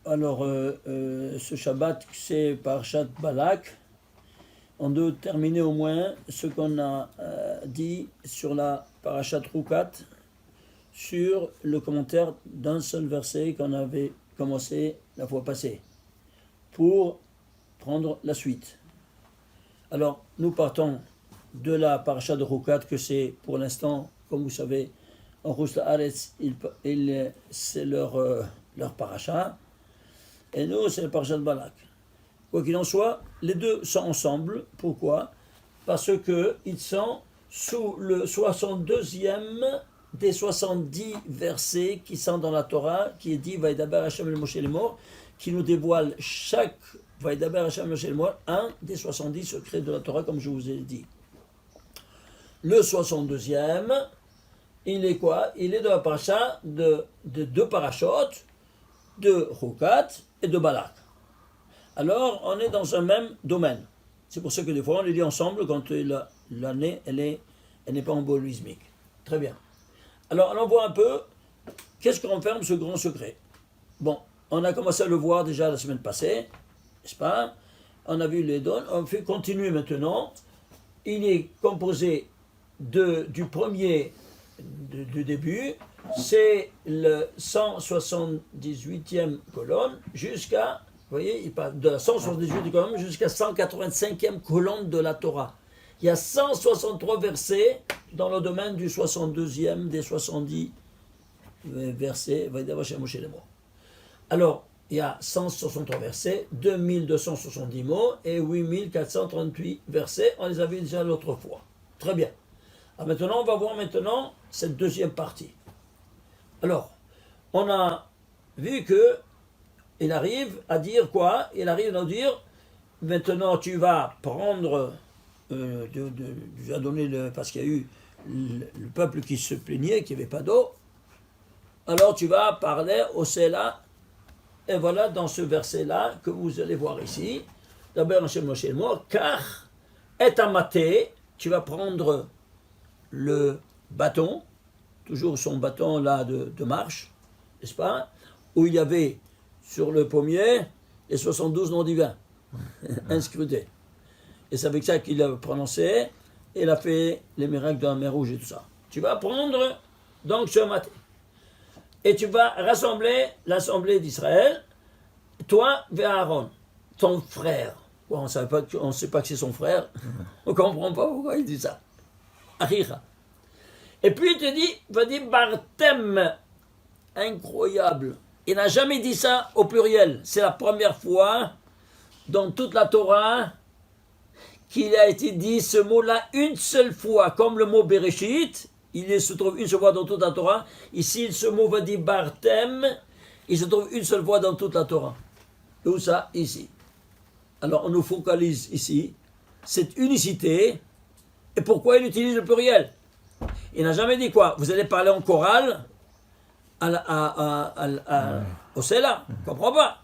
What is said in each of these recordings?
Alors, ce Shabbat, c'est Parashat Balak. On doit terminer au moins ce qu'on a dit sur la Parashat Rukat, sur le commentaire d'un seul verset qu'on avait commencé la fois passée, pour prendre la suite. Alors, nous partons de la Parashat de Rukat, que c'est pour l'instant, comme vous savez, en Rousse Haaretz, c'est leur parasha, et nous, c'est le parasha de Balak. Quoi qu'il en soit, les deux sont ensemble. Pourquoi? Parce qu'ils sont sous le 62e des 70 versets qui sont dans la Torah, qui est dit Vaïdaber Hashem el Moshe Lemor, qui nous dévoile chaque Vaïdaber Hashem el Moshe Lemor, un des 70 secrets de la Torah, comme je vous ai dit. Le 62e, il est quoi? Il est de la paracha de deux parachutes, de Rukat et de Balak. Alors, on est dans un même domaine. C'est pour ça que des fois, on les lit ensemble quand l'année, elle n'est pas embolismique. Très bien. Alors, on voit un peu qu'est-ce que renferme ce grand secret. Bon, on a commencé à le voir déjà la semaine passée, n'est-ce pas? On a vu les dons, on fait continuer maintenant. Il est composé du premier du début, c'est le 178e colonne jusqu'à, vous voyez, il parle de la 178e colonne jusqu'à 185e colonne de la Torah. Il y a 163 versets dans le domaine du 62e des 70 versets. Alors, il y a 163 versets, 2270 mots et 8438 versets. On les avait déjà l'autre fois. Très bien. Alors maintenant, on va voir maintenant cette deuxième partie. Alors, on a vu que il arrive à dire quoi? Il arrive à nous dire, maintenant tu vas prendre, tu vas donner parce qu'il y a eu le peuple qui se plaignait, qu'il n'y avait pas d'eau. Alors tu vas parler au Séla, et voilà dans ce verset-là que vous allez voir ici. D'abord, Hashem Moshe Lemor, car est amaté, tu vas prendre le bâton, toujours son bâton là de marche, n'est-ce pas, où il y avait sur le pommier les 72 noms divins inscrits. Et c'est avec ça qu'il a prononcé, et il a fait les miracles de la mer Rouge et tout ça. Tu vas prendre donc ce matin, et tu vas rassembler l'assemblée d'Israël, toi vers Aaron, ton frère. Bon, on ne sait pas que c'est son frère, on ne comprend pas pourquoi il dit ça. Achira. Et puis il te dit, va dire Bartem, incroyable. Il n'a jamais dit ça au pluriel. C'est la première fois dans toute la Torah qu'il a été dit ce mot-là une seule fois, comme le mot Bereshit. Il se trouve une seule fois dans toute la Torah. Ici, ce mot va dire Bartem. Il se trouve une seule fois dans toute la Torah. Où ça? Ici. Alors on nous focalise ici cette unicité. Et pourquoi il utilise le pluriel? Il n'a jamais dit quoi? Vous allez parler en chorale au Séla. Je ne comprends pas.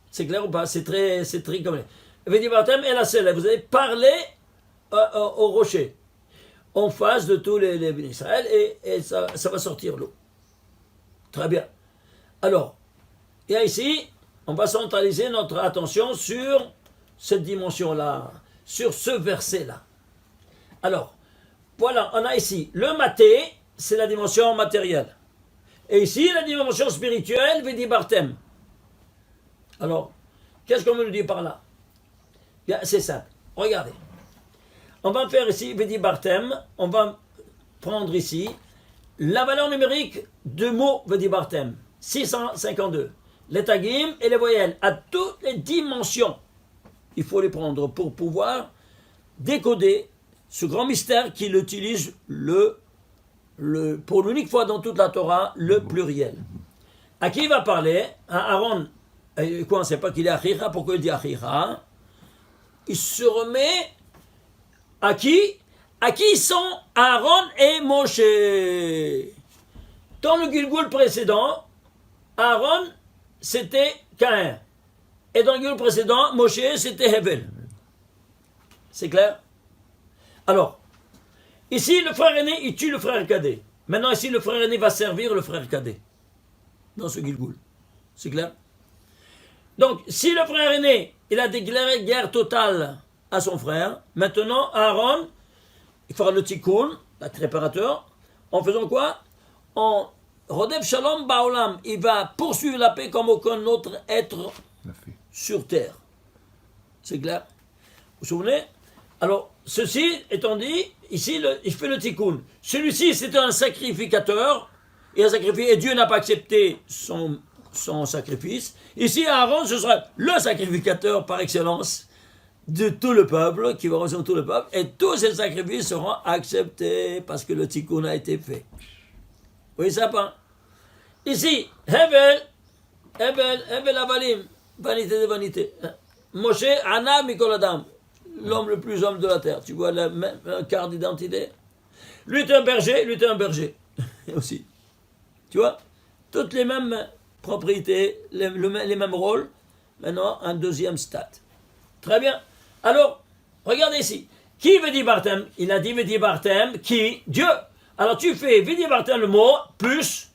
C'est clair ou pas? C'est très comme... et la Séla. Vous allez parler au rocher, en face de tous les Israël, et ça va sortir l'eau. Très bien. Alors, et ici, on va centraliser notre attention sur cette dimension-là, sur ce verset-là. Alors, voilà, on a ici le maté, c'est la dimension matérielle. Et ici, la dimension spirituelle, Vedi Bartem. Alors, qu'est-ce qu'on veut nous dire par là? Bien, c'est simple. Regardez. On va faire ici Vedi Bartem. On va prendre ici la valeur numérique de mots Vedi Bartem. 652. Les tagim et les voyelles à toutes les dimensions. Il faut les prendre pour pouvoir décoder ce grand mystère qu'il utilise pour l'unique fois dans toute la Torah, le pluriel. À qui il va parler? À Aaron. Quoi, on ne sait pas qu'il est Achira. Pourquoi il dit Achira? Il se remet à qui? À qui sont Aaron et Moshe? Dans le Gilgul précédent, Aaron, c'était Caïn. Et dans le Gilgul précédent, Moshe, c'était Hevel. C'est clair? Alors, ici, le frère aîné, il tue le frère cadet. Maintenant, ici, le frère aîné va servir le frère cadet. dans ce Gilgoul. C'est clair? Donc, si le frère aîné, il a déclaré guerre totale à son frère, maintenant, Aaron, il fera le tikkun, la préparateur, en faisant quoi? En Rodef Shalom Baolam, il va poursuivre la paix comme aucun autre être sur terre. C'est clair? Vous vous souvenez? Alors, ceci étant dit, ici, il fait le tikkun. Celui-ci, c'était un sacrificateur, et Dieu n'a pas accepté son sacrifice. Ici, Aaron, ce sera le sacrificateur par excellence de tout le peuple, qui va représenter tout le peuple, et tous ces sacrifices seront acceptés parce que le tikkun a été fait. Oui, ça pas. Ici, Hevel Avalim, vanité de vanité. Moshe, Anna, Mikol Adam, l'homme le plus homme de la terre. Tu vois la même carte d'identité. Lui est un berger, aussi. Tu vois, toutes les mêmes propriétés, les mêmes rôles. Maintenant, un deuxième stade. Très bien. Alors, regardez ici. Qui veut dire Barthème? Il a dit veut dire Barthème, qui? Dieu. Alors tu fais veut dire Barthème le mot, plus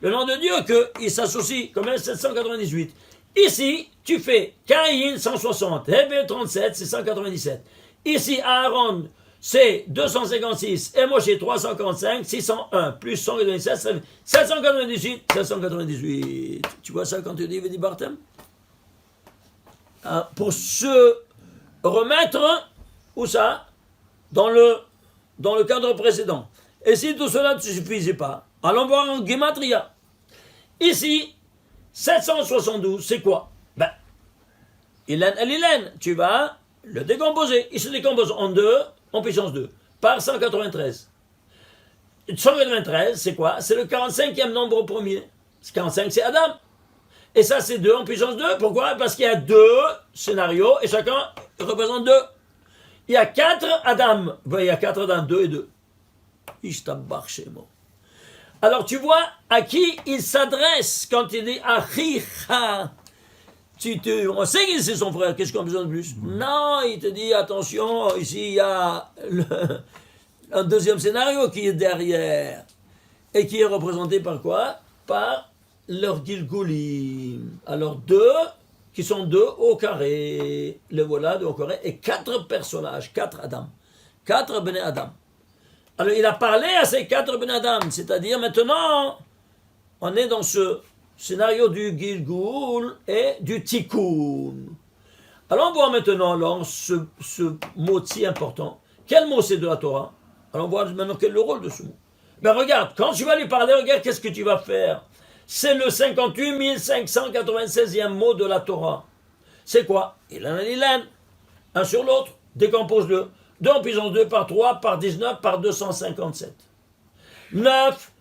le nom de Dieu, qu'il s'associe comme 798. Ici, tu fais Caïn 160, Hebel 37, c'est 197. Ici, Aaron, c'est 256, et Moshe 345, 601, plus 197, 798. Tu vois ça quand tu dis veut dire Barthème? Pour se remettre, où ça? Dans le cadre précédent. Et si tout cela ne suffisait pas, allons voir en Gematria. Ici, 772, c'est quoi? Ben, Ilen, tu vas le décomposer. Il se décompose en 2, en puissance 2, par 193. 193, c'est quoi? C'est le 45e nombre premier. 45, c'est Adam. Et ça, c'est 2 en puissance 2. Pourquoi? Parce qu'il y a 2 scénarios et chacun représente 2. Il y a 4 Adam. Il y a 4 Adam, 2 et 2. Alors tu vois à qui il s'adresse quand il dit Achicha. On sait que c'est son frère, qu'est-ce qu'on a besoin de plus? Non, il te dit attention, ici il y a un deuxième scénario qui est derrière. Et qui est représenté par quoi? Par leur Gilgulim. Alors 2 qui sont 2 au carré. Le voilà, 2 au carré. Et 4 personnages, 4 Adam. 4 Bnei Adam. Alors il a parlé à ces 4 Ben Adam, c'est-à-dire maintenant, on est dans ce scénario du Gilgul et du Tikkun. Alors on voit maintenant alors, ce mot si important. Quel mot c'est de la Torah? Alors on voit maintenant quel est le rôle de ce mot. Ben regarde, quand tu vas lui parler, regarde qu'est-ce que tu vas faire. C'est le 58 596e mot de la Torah. C'est quoi? Ilan, un sur l'autre, décompose-le. 2 en puissance 2 par 3 par 19 par 257. 9,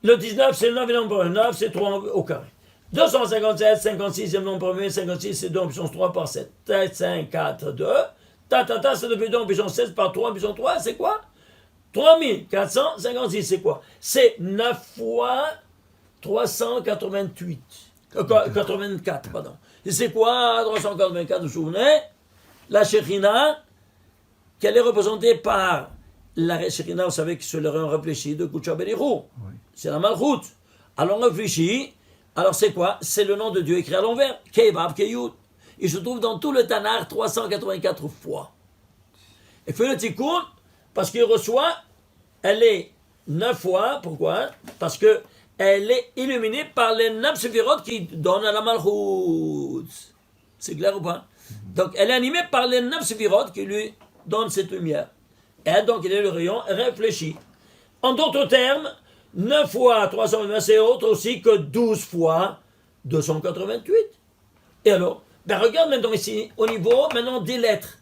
le 19 c'est le 9 nombre 1, 9 c'est 3 au carré. 257, 56e nombre premier, 56 c'est 2 en puissance 3 par 7. 5, 4, 2. C'est depuis 2 en puissance 16 par 3 en puissance 3, c'est quoi? 3456, c'est quoi? C'est 9 fois 388. 84, pardon. Et c'est quoi 384, vous vous souvenez? La Shekhina, qu'elle est représentée par la Shekhina, vous savez que c'est le rayon réfléchi de Kutcha Benichou. Oui. C'est la Malchut. Alors on réfléchit, alors c'est quoi? C'est le nom de Dieu écrit à l'envers. Kevav, Keyud. Il se trouve dans tout le Tanakh 384 fois. Et fait le tikkun, parce qu'il reçoit, elle est 9 fois, pourquoi? Parce que elle est illuminée par les 9 séphirot qui donnent à la Malchut. C'est clair ou pas? Donc elle est animée par les 9 séphirot qui lui donne cette lumière. Et donc, il est le rayon réfléchi. En d'autres termes, 9 fois 320, c'est autre aussi que 12 fois 288. Et alors, ben regarde maintenant ici, au niveau maintenant des lettres.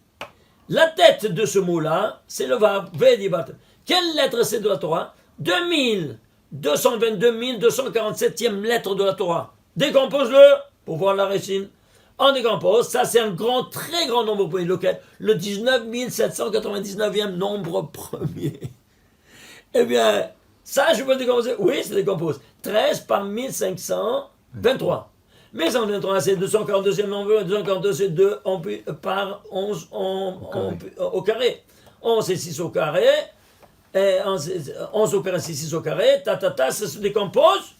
La tête de ce mot-là, c'est le Vav, Vedibat. Quelle lettre c'est de la Torah? 2222 247e lettre de la Torah. Décompose-le pour voir la racine. On décompose, ça c'est un très grand nombre premier, lequel? Le 19 799e nombre premier. Eh bien, ça je peux décomposer? Oui, ça décompose. 13 par 1523. 1123, c'est 242e nombre, 242 c'est 2 par 11 au carré. 11 c'est 6 au carré, et 11 au carré c'est 6 au carré, ça se décompose.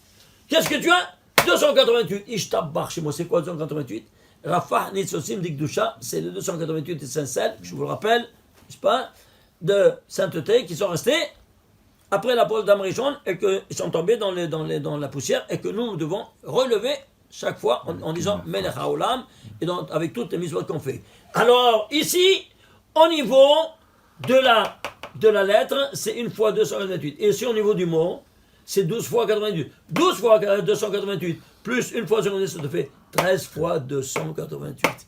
Qu'est-ce que tu as? 288, Ishtabach chez moi, c'est quoi 288? Rafah Nitzosim Dikdusha, c'est les 288 étincelles, je vous le rappelle, n'est-ce pas, de sainteté qui sont restés après la pose d'Amrishon et qu'ils sont tombés dans la poussière et que nous devons relever chaque fois en disant Melech HaOlam et donc avec toutes les mitzvot qu'on fait. Alors ici, au niveau de la lettre, c'est une fois 288. Et ici au niveau du mot, c'est 12 fois 88. 12 fois 288 plus une fois 288, ça te fait 13 fois 288.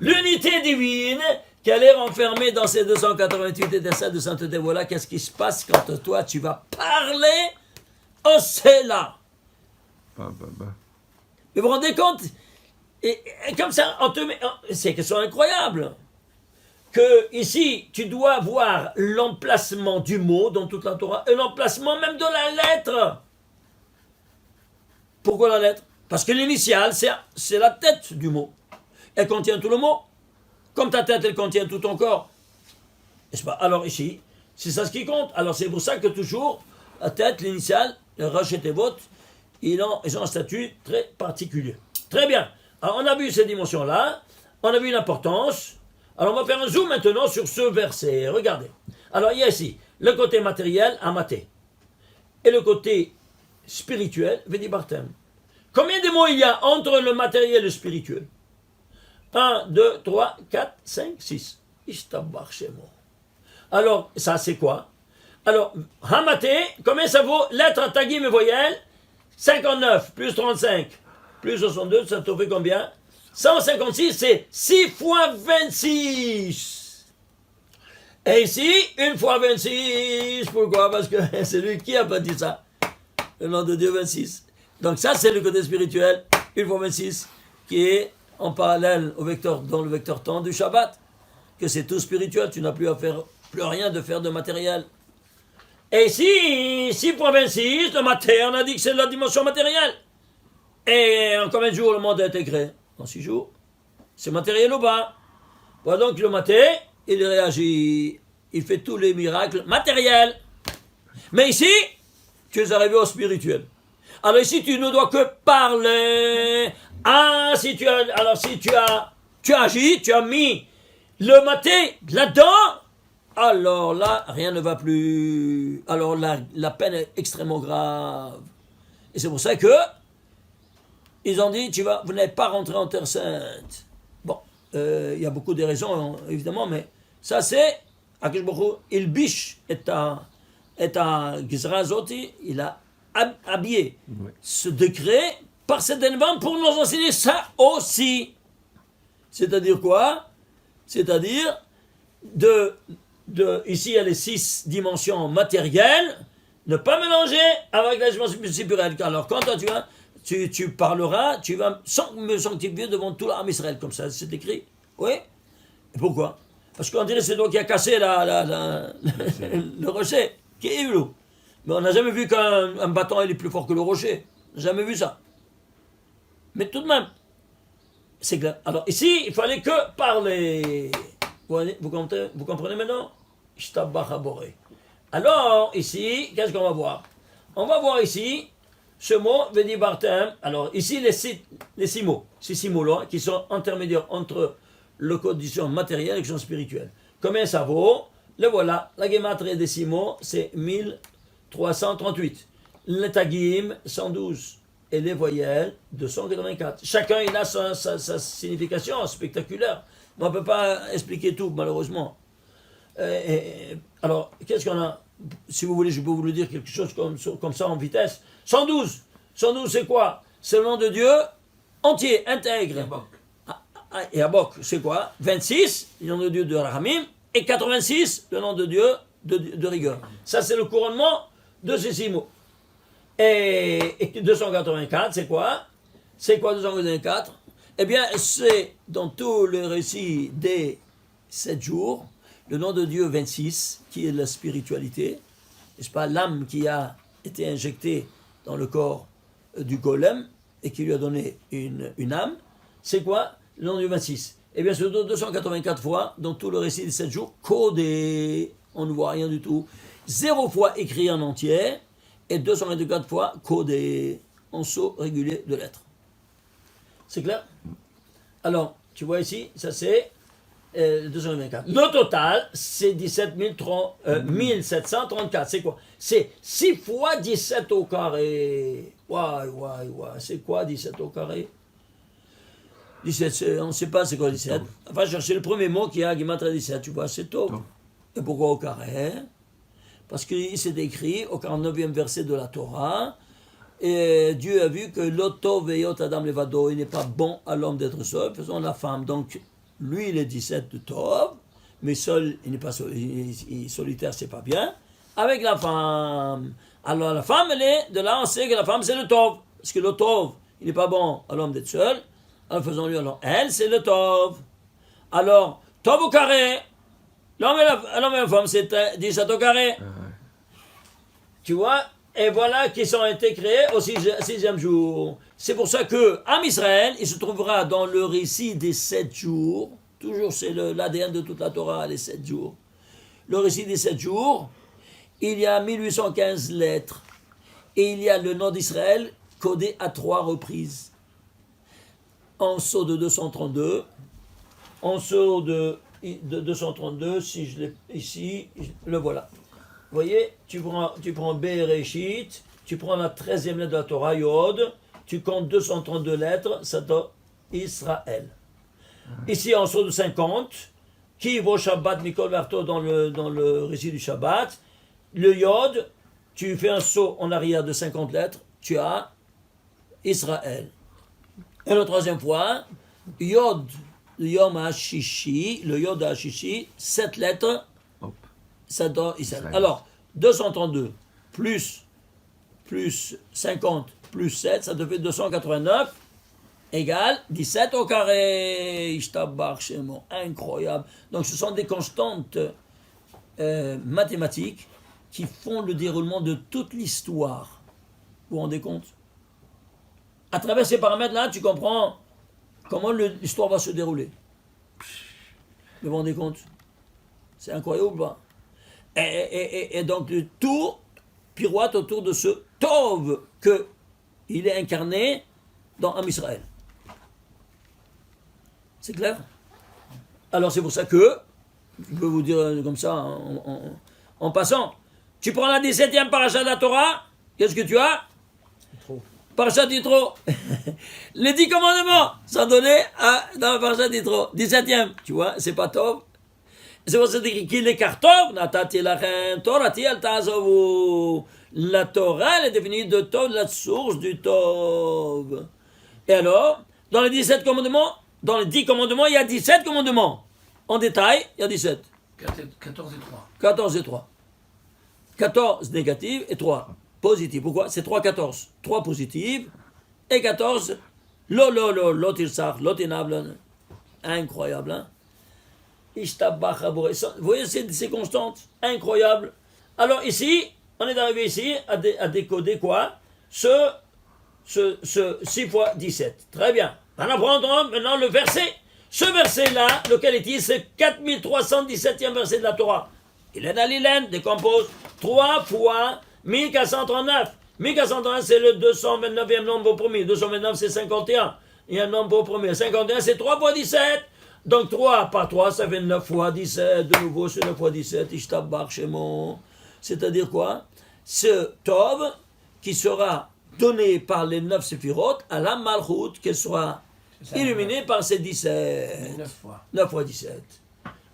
L'unité divine qu'elle est renfermée dans ces 288 étincelles de sainteté. Voilà qu'est-ce qui se passe quand toi tu vas parler au Séla. Mais vous vous rendez compte? Et comme ça, c'est une question incroyable. Que ici, tu dois voir l'emplacement du mot dans toute la Torah et l'emplacement même de la lettre. Pourquoi la lettre? Parce que l'initiale, c'est la tête du mot. Elle contient tout le mot. Comme ta tête, elle contient tout ton corps. N'est-ce pas? Alors ici, c'est ça ce qui compte. Alors c'est pour ça que toujours, la tête, l'initiale, le Rosh et Tevot, ils ont un statut très particulier. Très bien. Alors on a vu ces dimensions-là. On a vu l'importance. Alors on va faire un zoom maintenant sur ce verset. Regardez. Alors il y a ici le côté matériel, amaté. Et le côté spirituel, Vedibartem. Combien de mots il y a entre le matériel et le spirituel? 1, 2, 3, 4, 5, 6. Ishtabach Shemo. Alors, ça c'est quoi? Alors, Hamaté, combien ça vaut? Lettres, tagim et voyelles. 59 plus 35 plus 62, ça te fait combien? 156, c'est 6 fois 26. Et ici, 1 fois 26. Pourquoi? Parce que c'est lui qui a pas dit ça. Le nom de Dieu 26. Donc ça, c'est le côté spirituel. 1 fois 26, qui est en parallèle au vecteur, dans le vecteur temps du Shabbat. Que c'est tout spirituel. Tu n'as plus rien de faire de matériel. Et ici, 6 fois 26, le matin, on a dit que c'est la dimension matérielle. Et en combien de jours le monde a été créé? En 6 jours. C'est matériel ou pas? Voilà donc le matin, il réagit. Il fait tous les miracles matériels. Mais ici, tu es arrivé au spirituel. Alors ici, tu ne dois que parler. Ah, si tu as agi, tu as mis le maté là-dedans, alors là, rien ne va plus. Alors la peine est extrêmement grave. Et c'est pour ça que ils ont dit, vous n'allez pas rentrer en Terre Sainte. Bon, il y a beaucoup de raisons, évidemment, mais ça c'est, Akadosh Baruch Hu, il biche et à Gizra Zoti, il a habillé ce décret par cet événement pour nous enseigner ça aussi. C'est-à-dire quoi? C'est-à-dire, ici il y a les 6 dimensions matérielles, ne pas mélanger avec la dimension spirituelle. Alors quand toi tu parleras, tu vas me sanctifier devant tout l'âme Israël, comme ça c'est écrit. Oui? Et pourquoi? Parce qu'on dirait que c'est toi qui a cassé le rocher, qui est où? Mais on n'a jamais vu qu'un bâton il est plus fort que le rocher. On n'a jamais vu ça. Mais tout de même, c'est clair. Alors ici, il fallait que parler. Vous comprenez maintenant? Alors ici, qu'est-ce qu'on va voir? On va voir ici ce mot Vedibartem. Alors ici, les 6 mots. Ces 6 mots-là qui sont intermédiaires entre le condition matérielle et la condition spirituelle. Combien ça vaut? Le voilà. La gématrie des 6 mots, c'est 1338. Le tagim, 112. Et les voyelles, 284. Chacun, il a sa signification spectaculaire. Mais on ne peut pas expliquer tout, malheureusement. Alors, qu'est-ce qu'on a? Si vous voulez, je peux vous le dire quelque chose comme ça en vitesse. 112. 112, c'est quoi? C'est le nom de Dieu entier, intègre. Et Abok, c'est quoi? 26, le nom de Dieu de Rahamim. Et 86, le nom de Dieu de rigueur. Ça, c'est le couronnement de ces 6 mots. Et 284, c'est quoi? C'est quoi 284? Eh bien, c'est dans tout le récit des 7 jours, le nom de Dieu 26, qui est la spiritualité, n'est-ce pas? L'âme qui a été injectée dans le corps du golem et qui lui a donné une âme, c'est quoi? Le nom de Dieu 26. Eh bien, c'est 284 fois dans tout le récit des 7 jours, codé, on ne voit rien du tout. 0 fois écrit en entier, et 224 fois codé. en seaux réguliers de lettres. C'est clair? Alors, tu vois ici, ça c'est 224. Le total, c'est 1734. C'est quoi? C'est 6 fois 17 au carré. Ouais. C'est quoi 17 au carré? 17, on ne sait pas c'est quoi 17. Enfin, chercher le premier mot qui a Gematria 17. Tu vois, c'est Tov. Et pourquoi au carré? Parce qu'il s'est écrit au 49e verset de la Torah. Et Dieu a vu que l'Otov et Yot Adam Levado, il n'est pas bon à l'homme d'être seul, faisons la femme. Donc, lui, il est 17 de Tov, mais seul, il n'est pas solitaire, c'est pas bien. Avec la femme. Alors, la femme, elle est, de là, on sait que la femme, c'est le Tov. Parce que le Tov, il n'est pas bon à l'homme d'être seul. Alors, faisons-lui, alors, elle, c'est le Tov. Alors, Tov au carré. L'homme et la femme, c'est 17 au carré. Tu vois? Et voilà qu'ils ont été créés au sixième jour. C'est pour ça que Am Israël, il se trouvera dans le récit des 7 jours. Toujours, c'est l'ADN de toute la Torah, les 7 jours. Le récit des 7 jours, il y a 1815 lettres. Et il y a le nom d'Israël codé à 3 reprises. En sceau de 232, en sceau de 232, si je l'ai ici, le voilà. Vous voyez, tu prends Bereshit, tu prends la 13e lettre de la Torah, Yod, tu comptes 232 lettres, ça donne Israël. Ici, en sceau de 50, qui vaut Shabbat, Mikol Verto dans le récit du Shabbat, le Yod, tu fais un saut en arrière de 50 lettres, tu as Israël. Et la troisième fois, Yod, le Yom HaShishi, le Yod HaShishi, 7 lettres, ça donne Israël. Alors, 232 plus 50 plus 7, ça te fait 289 égale 17 au carré. Ishtabach Shemo. Incroyable. Donc, ce sont des constantes mathématiques qui font le déroulement de toute l'histoire. Vous vous rendez compte? À travers ces paramètres-là, tu comprends comment l'histoire va se dérouler. Vous vous rendez compte? C'est incroyable ou pas? Et donc le tout pirouette autour de ce Tov qu'il est incarné dans Am Israël. C'est clair? Alors c'est pour ça que, je peux vous dire comme ça en passant, tu prends la 17e paracha de la Torah, qu'est-ce que tu as? Paracha d'Yitro. Les 10 commandements sont donnés dans la paracha d'Yitro. 17e, tu vois, c'est pas Tov. C'est pour ça qu'il est car Tov, Natati lachem, Torati al ta'azovu. La Torah, elle est définie de Tov, la source du Tov. Et alors, dans les 17 commandements, dans les 10 commandements, il y a 17 commandements. En détail, il y a 17. 14 et 3. 14 et 3. 14 négatives et 3 positives. Pourquoi? C'est 3, 14. 3 positives et 14 lotinable. Incroyable, hein? Vous voyez ces constantes incroyables. Alors ici, on est arrivé ici à décoder quoi? Ce 6 fois 17. Très bien. On apprend maintenant le verset. Ce verset-là, lequel est-il? C'est 4317e verset de la Torah. Ilen Alilen décompose 3 fois 1439. 1439, c'est le 229e nombre au premier. 229, c'est 51. Il y a un nombre au premier. 51, c'est 3 fois 17. Donc 3 par 3, ça fait 9 fois 17. De nouveau, c'est 9 fois 17. Ishtabach Shemo. C'est-à-dire quoi? Ce Tov qui sera donné par les 9 séphirotes à la Malchut, qu'elle sera illuminée par ces 17. 9 fois. 9 fois 17.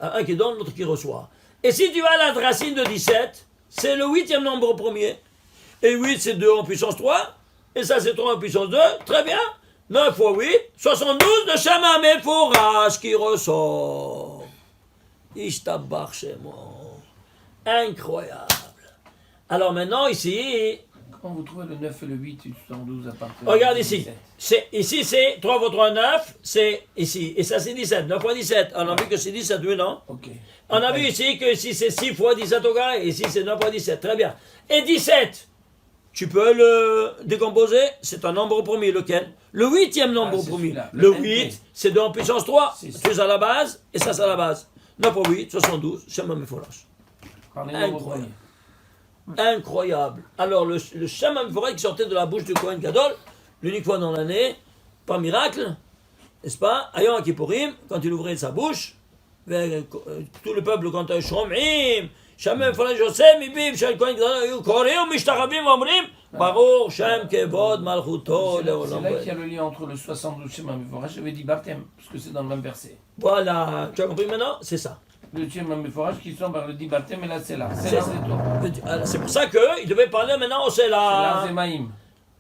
Un qui donne, l'autre qui reçoit. Et si tu as la racine de 17, c'est le 8e nombre au premier. Et 8, c'est 2 en puissance 3. Et ça, c'est 3 en puissance 2. Très bien. 9 fois 8, 72 de Shama Meforash qui ressort. Ishtabach Shemo. Incroyable. Alors maintenant, ici... Comment vous trouvez le 9 et le 8 et le 72 à partir Regarde de ici. 17? Ici, c'est 3 fois 3, 9. C'est ici. Et ça, c'est 17. 9 fois 17. On a vu que c'est 17, oui, non? Ok. On a vu ici que ici, c'est 6 fois 17 au carré. Ici, c'est 9 fois 17. Très bien. Et 17, tu peux le décomposer. C'est un nombre au premier. Lequel? Le 8e nombre au premier. Le 8, c'est 2 en puissance 3. Tu es à la base. Et ça, c'est à la base. 9 fois 8, 72. Shema Meforash. Par les nombres premiers. Incroyable. Alors, le Shem HaMevorach qui sortait de la bouche du Kohen Gadol, l'unique fois dans l'année, par miracle, n'est-ce pas? Ayant Kippourim, quand il ouvrait sa bouche, tout le peuple quand Shom'im, Shem HaMevorach Yosem, Ibim, Shel Kohen Gadol, Koreum, Mishtachavim, Omrim, Baruch, Shem, Kevod, Malchuto, C'est Leolam. là qu'il y a le lien entre le 72 Shem HaMevorach, j'avais dit Bartem, parce que c'est dans le même verset. Voilà, tu as compris maintenant? C'est ça. Le Shem HaMevorach qui sont par le dit Bartem et la Sela. C'est Sela, ça. c'est toi. C'est pour ça qu'il devait parler maintenant au Sela. Sela, c'est Maïm.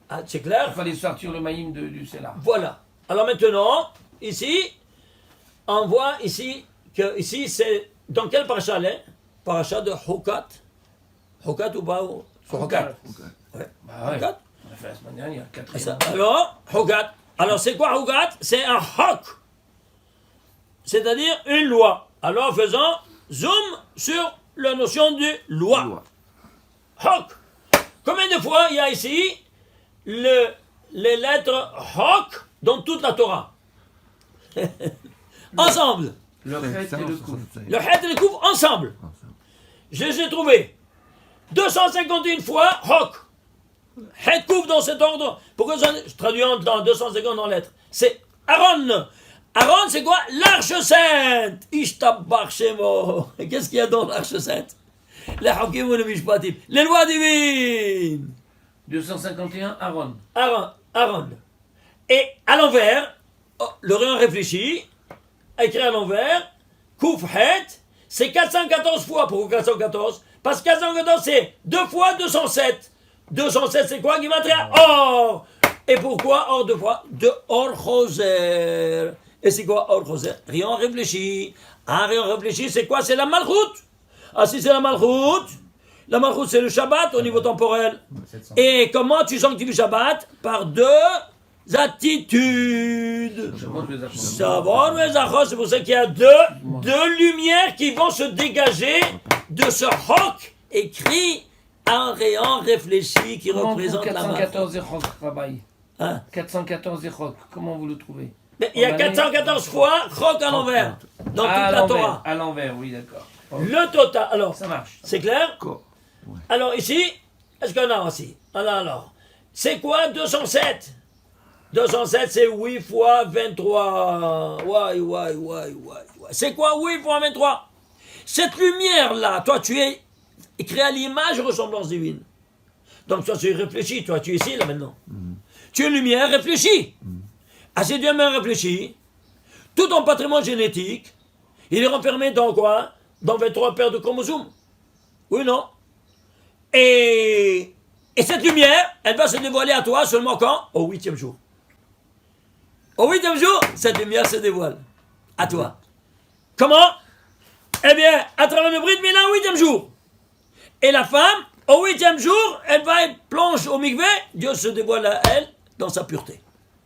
Ah, c'est clair? Il fallait sortir le Maïm du Sela. Voilà. Alors maintenant, ici, on voit ici que ici c'est dans quel paracha elle est? Paracha de Hukat. Hukat ou pas? C'est Hukat. Ouais. Bah ouais. Hukat. On a fait la semaine dernière, Ça, quatrième. alors, Hukat. Alors c'est quoi Hukat? C'est un hok. C'est-à-dire une loi. Alors faisons zoom sur la notion de loi. Hok. Combien de fois il y a ici les lettres Hok dans toute la Torah? Ensemble. Le Chet et le Kouf. Le Het et le Kouf ensemble. Je les ai trouvés 251 fois Hok. Het Kouf dans cet ordre. Pourquoi je traduis en 250 en lettres? C'est Aaron. Aaron, c'est quoi? L'Arche Sainte. Ishtabach Shemo. Qu'est-ce qu'il y a dans l'Arche Sainte? Les Hakim ou les Mishpatim. Les lois divines. 251, Aaron. Aaron. Et à l'envers, le rayon réfléchi, écrit à l'envers, Kouf Het, c'est 414 fois. Pourquoi 414? Parce que 414, c'est 2 fois 207. 207, c'est quoi? Gematria Or. Et pourquoi Or 2 fois? De Or Choser. Et c'est quoi Or Choser? Rayon réfléchi. Un rayon réfléchi, c'est quoi? C'est la Malchut. Ah, si c'est la Malchut c'est le Shabbat au niveau temporel. Et comment tu sanctifies le Shabbat? Par 2 attitudes. Savoir mes achos, c'est pour ça qu'il y a deux lumières qui vont se dégager de ce roc écrit en rayon réfléchi qui représente la main. 414 Echok, Rabbi. Hein? 414 Echok, comment vous le trouvez? Mais il y a 414 fois roc à l'envers dans toute la Torah. À l'envers, oui, d'accord. Le total, alors, Ça marche. c'est clair? Alors ici, est-ce qu'on a aussi? Alors, c'est quoi 207? 207, c'est 8 fois 23. C'est quoi 8 fois 23? Cette lumière-là, toi, tu es créé à l'image et ressemblance divine. Donc, toi, tu réfléchis, toi, tu es ici, là, maintenant. Tu es lumière, réfléchis. À ces 2 mains réfléchis, tout ton patrimoine génétique, il est renfermé dans quoi? Dans 23 paires de chromosomes. Oui ou non? Et cette lumière, elle va se dévoiler à toi seulement quand? Au 8e jour. Au 8e jour, cette lumière se dévoile à toi. Comment? Eh bien, à travers le Brit Mila au 8e jour. Et la femme, au 8e jour, elle va et plonge au mikvé, Dieu se dévoile à elle dans sa pureté.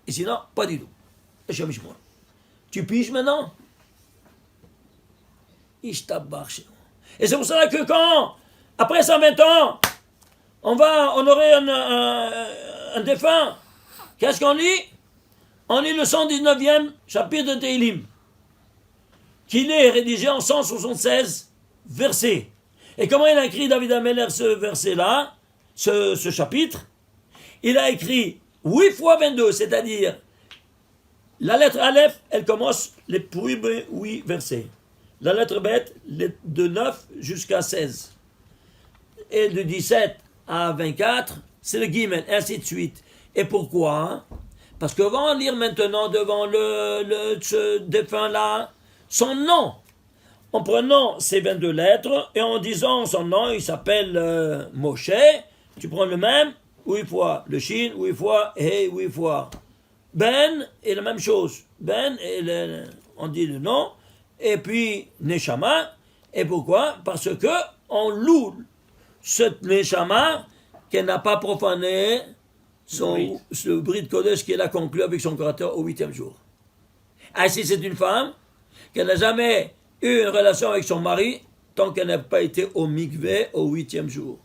Et sinon, pas du tout. Tu piges maintenant? Et c'est pour ça que quand, après 120 ans, on va honorer un défunt, qu'est-ce qu'on lit? On lit le 119e chapitre de Tehillim, qu'il est rédigé en 176 versets. Et comment il a écrit David Ameller ce verset-là, ce chapitre? Il a écrit 8 fois 22, c'est-à-dire la lettre Aleph, elle commence les premiers 8 versets. La lettre bête, de 9 jusqu'à 16. Et de 17 à 24, c'est le Gimel, ainsi de suite. Et pourquoi? Parce que on va lire maintenant devant ce défunt-là son nom. En prenant ces 22 lettres et en disant son nom, il s'appelle Moshe, tu prends le même, 8 fois le Shin, 8 fois He, 8 fois Ben, et la même chose. Ben, on dit le nom, et puis Neshama. Et pourquoi? Parce que on loue cette Neshama qu'elle n'a pas profané ce Brit Kodesh qu'elle a conclu avec son créateur au 8e jour. Ah, si c'est une femme qu'elle n'a jamais eu une relation avec son mari tant qu'elle n'a pas été au mikvé au 8e jour.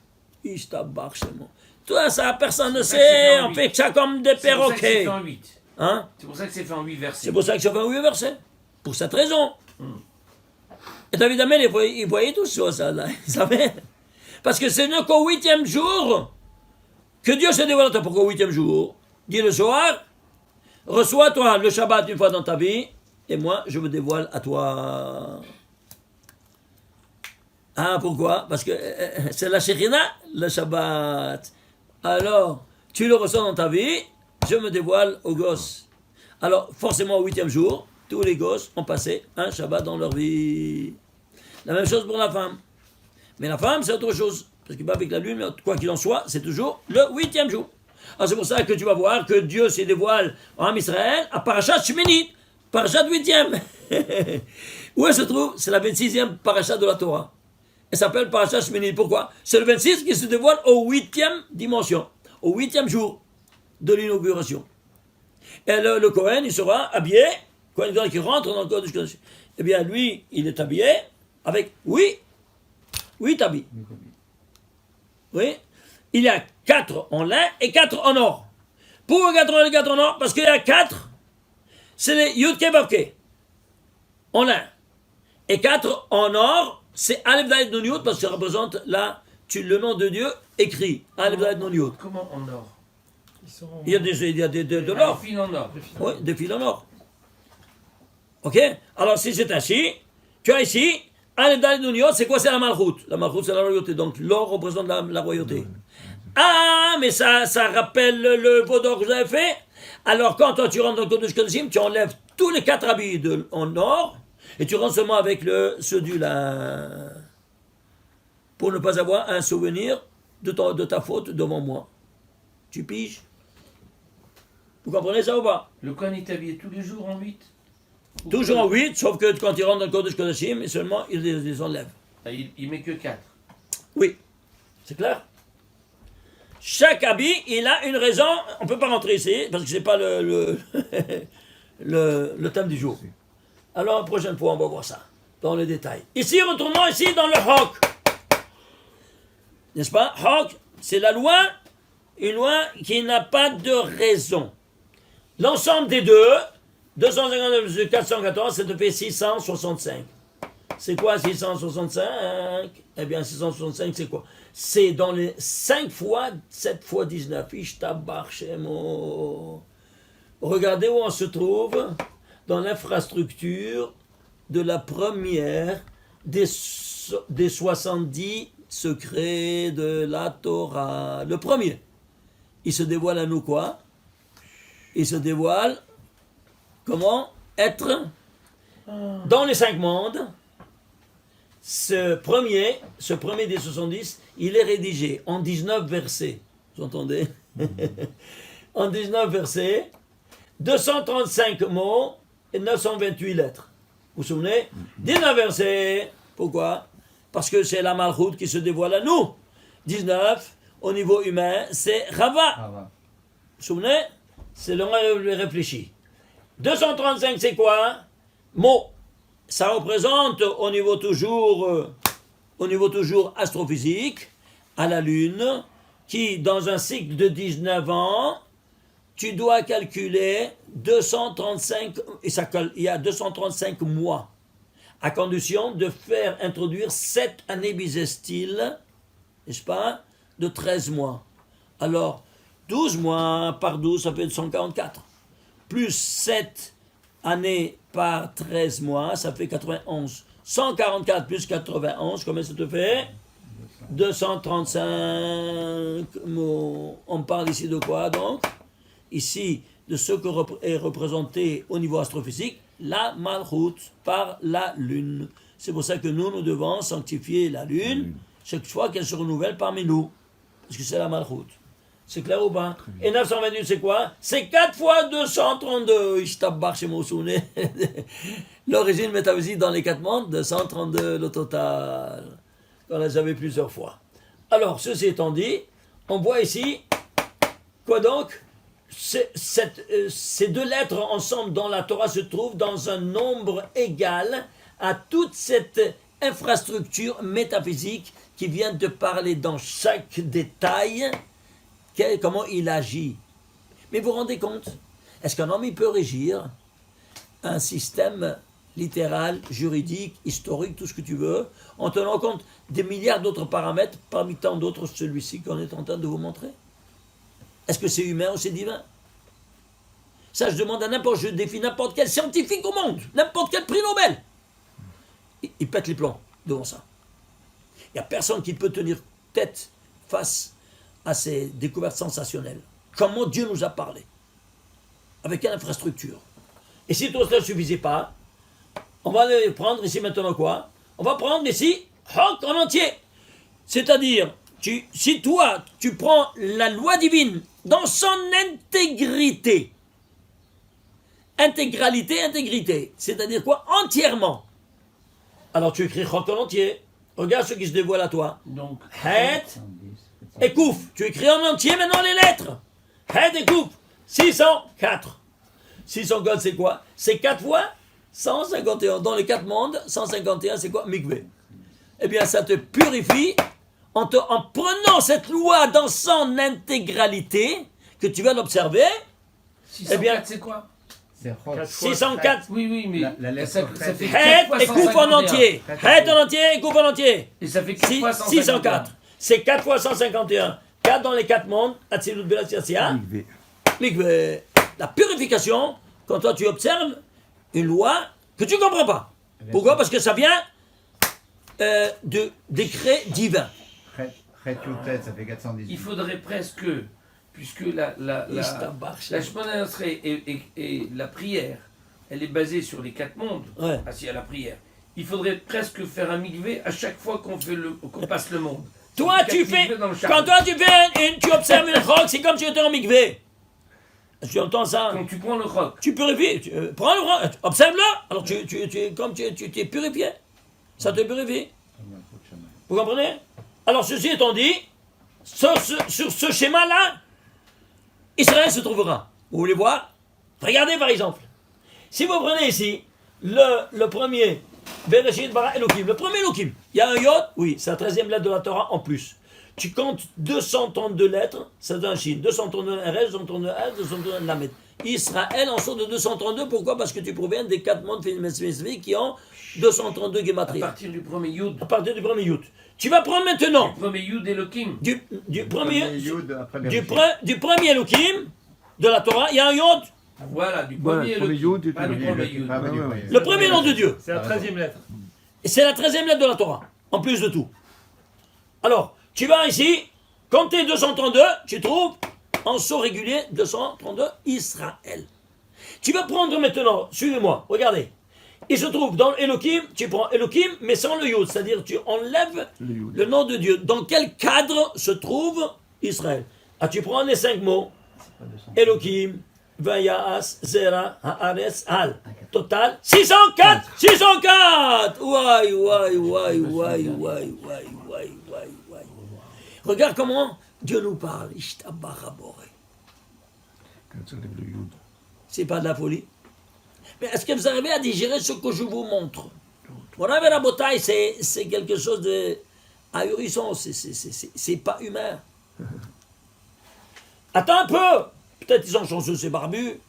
Toi, ça, personne ne sait, on fait ça comme des perroquets. Hein? C'est pour ça que c'est fait en 8 versets. C'est pour ça que c'est fait en 8 versets. Pour cette raison. Et David Amel, il voyait tout ça, là. Il savait. Parce que ce n'est qu'au 8e jour que Dieu se dévoile à toi. Pourquoi au 8e jour? Dis le soir, reçois-toi le Shabbat une fois dans ta vie, et moi, je me dévoile à toi. Ah, pourquoi? Parce que c'est la Shekhina, le Shabbat. Alors, tu le reçois dans ta vie, je me dévoile aux gosses. Alors, forcément, au 8e jour, tous les gosses ont passé un Shabbat dans leur vie. La même chose pour la femme. Mais la femme, c'est autre chose. Parce qu'il va avec la lune, mais quoi qu'il en soit, c'est toujours le 8e jour. Alors, c'est pour ça que tu vas voir que Dieu se dévoile en Israël à Parashat Shminit, Parashat 8e. Où elle se trouve? C'est la 26e Parashat de la Torah. Elle s'appelle Parashat Shminit. Pourquoi? C'est le 26 qui se dévoile au 8e dimension, au 8e jour de l'inauguration. Et le Kohen, il sera habillé, Kohen qui rentre dans le Kodesh Kodashim. Eh bien, lui, il est habillé avec, oui, habits. Oui. Il y a 4 en lin et 4 en or. Pourquoi 4 en lin et 4 en or? Parce qu'il y a 4, c'est les Yudke Vavke, en lin. Et 4 en or, c'est Aleph Dalet Nun Yud, parce que ça représente le nom de Dieu écrit. Aleph Dalet Nun Yud. Comment en or? Il y a de l'or. Des fils en or. Oui, des fils en or. Ok? Alors, si c'est ainsi, tu as ici, Aleph Dalet Nun Yud, c'est quoi? C'est la Malchut. La Malchut, c'est la royauté. Donc, l'or représente la royauté. Ah, mais ça rappelle le veau d'or que vous avez fait. Alors, quand toi, tu rentres dans le Kodesh Kodashim, tu enlèves tous les 4 habits en or, et tu rentres seulement avec ceux du lin. Pour ne pas avoir un souvenir de ta faute devant moi. Tu piges? Vous comprenez ça ou pas? Le Kohen est habillé tous les jours en 8? Toujours en 8, sauf que quand il rentre dans le Kodesh Kodashim, seulement il les enlève. Il met que 4. Oui, c'est clair? Chaque habit, il a une raison. On ne peut pas rentrer ici, parce que ce n'est pas le thème du jour. Alors, la prochaine fois, on va voir ça, dans les détails. Ici, retournons ici dans le Hok. N'est-ce pas? Hok, c'est la loi, une loi qui n'a pas de raison. L'ensemble des deux, 259 plus 414, ça te fait 665. C'est quoi 665? Eh bien, 665, c'est quoi? C'est dans les 5 fois 7 fois 19. Regardez où on se trouve dans l'infrastructure de la première des 70 secrets de la Torah. Le premier, il se dévoile à nous quoi? Il se dévoile comment être dans les 5 mondes. Ce premier des 70, il est rédigé en 19 versets. Vous entendez? En 19 versets, 235 mots et 928 lettres. Vous vous souvenez? 19 versets. Pourquoi? Parce que c'est la Malchut qui se dévoile à nous. 19, au niveau humain, c'est Rava. Vous vous souvenez? C'est le réfléchi. 235, c'est quoi? Mots. Ça représente au niveau toujours astrophysique, à la Lune, qui dans un cycle de 19 ans, tu dois calculer 235, il y a 235 mois, à condition de faire introduire 7 années bissextiles, n'est-ce pas, de 13 mois. Alors, 12 mois par 12, ça fait 144. Plus 7 années par 13 mois, ça fait 91. 144 plus 91, combien ça te fait? 235 mots. On parle ici de quoi donc? Ici, de ce que est représenté au niveau astrophysique, la Malchut par la Lune. C'est pour ça que nous devons sanctifier la Lune chaque fois qu'elle se renouvelle parmi nous. Parce que c'est la Malchut. C'est clair ou pas? Et 928, c'est quoi? C'est 4 fois 232. Ishtabach chez Moussoune. L'origine métaphysique dans les 4 mondes, 232 le total. On l'a déjà vu plusieurs fois. Alors, ceci étant dit, on voit ici, quoi donc? Ces 2 lettres ensemble dans la Torah se trouvent dans un nombre égal à toute cette infrastructure métaphysique qui vient de parler dans chaque détail comment il agit. Mais vous vous rendez compte? Est-ce qu'un homme il peut régir un système littéral, juridique, historique, tout ce que tu veux, en tenant compte des milliards d'autres paramètres, parmi tant d'autres celui-ci qu'on est en train de vous montrer. Est-ce que c'est humain ou c'est divin? Ça, je demande à je défie n'importe quel scientifique au monde, n'importe quel prix Nobel. Il pète les plombs devant ça. Il n'y a personne qui peut tenir tête face à ces découvertes sensationnelles. Comment Dieu nous a parlé. Avec quelle infrastructure. Et si tout cela ne suffisait pas, on va aller prendre ici maintenant quoi? On va prendre ici Hok en entier. C'est-à-dire, si toi, tu prends la loi divine dans son intégrité, intégrité, c'est-à-dire quoi? Entièrement. Alors tu écris Hok en entier. Regarde ce qui se dévoile à toi. Donc, Het et Kouf. Tu écris en entier maintenant les lettres. Het et Kouf. 604. 604 c'est quoi? C'est 4 fois 151. Dans les 4 mondes, 151 c'est quoi? Mikvé. Eh bien ça te purifie en prenant cette loi dans son intégralité, que tu vas l'observer. 604 eh bien, c'est quoi? 604. Oui, mais la lettre ça prête. fait Het 4 et fois Kouf en 151. entier. Het en entier et Kouf en entier. Et ça fait 4 fois 604. C'est 4 fois 151. 4 dans les 4 mondes. Atzilut Bela Tzia. Mikvé. La purification, quand toi tu observes une loi que tu ne comprends pas. Pourquoi? Parce que ça vient de décret divin. Ça fait 418. Il faudrait presque, puisque la Shemona Esrei et la prière, elle est basée sur les 4 mondes, Ouais. assis à la prière. Il faudrait presque faire un mikvé à chaque fois qu'on passe le monde. Toi, Ça fait tu 4 fais. mikvés dans le Quand char. toi, tu observes une roque, c'est comme si tu étais en mikvé. Tu entends ça? Quand tu prends le roc, Tu purifies. Prends le roc, observe-le. Alors, comme tu t'es purifié. Ça te purifie. Vous comprenez? Alors, ceci étant dit, sur ce schéma-là, Israël se trouvera. Vous voulez voir? Regardez par exemple. Si vous prenez ici le premier, Bereshit bara Elohim, le premier Elohim, il y a un Yod, oui, c'est la 13e lettre de la Torah en plus. Tu comptes 232 lettres, ça donne un Shin, 232 RS, 232 S, 232 Lamed. Israël en sort de 232, pourquoi? Parce que tu proviens des 4 mondes spécifiques qui ont 232 à Gematria. partir du premier Yud, À partir du premier Yud. Tu vas prendre maintenant le premier Yud Elohim, du premier Du premier Elohim de la Torah, il y a un Yod, voilà, du Voilà, premier le premier Elohim, Yud et pas le du premier premier Yud. le premier nom de Dieu. C'est la 13e lettre. Et c'est la 13e lettre de la Torah, en plus de tout. Alors, tu vas ici, compter 232, tu trouves en saut régulier 232 Israël. Tu vas prendre maintenant, suivez-moi, regardez. Il se trouve dans Elohim, tu prends Elohim, mais sans le Yud, c'est-à-dire tu enlèves le nom de Dieu. Dans quel cadre se trouve Israël? Ah, tu prends les 5 mots, Elohim, Vayas, Zera, Haaretz, Al. Total, 604! 604! Ouai. Regarde comment Dieu nous parle. Ishtabaraboré. Quand ça lève le Yud. C'est pas de la folie. Mais est-ce que vous arrivez à digérer ce que je vous montre? Voilà, mais la bataille, c'est quelque chose de ahurissant. C'est pas humain. Attends un peu. Peut-être ils sont chanceux, ces barbus.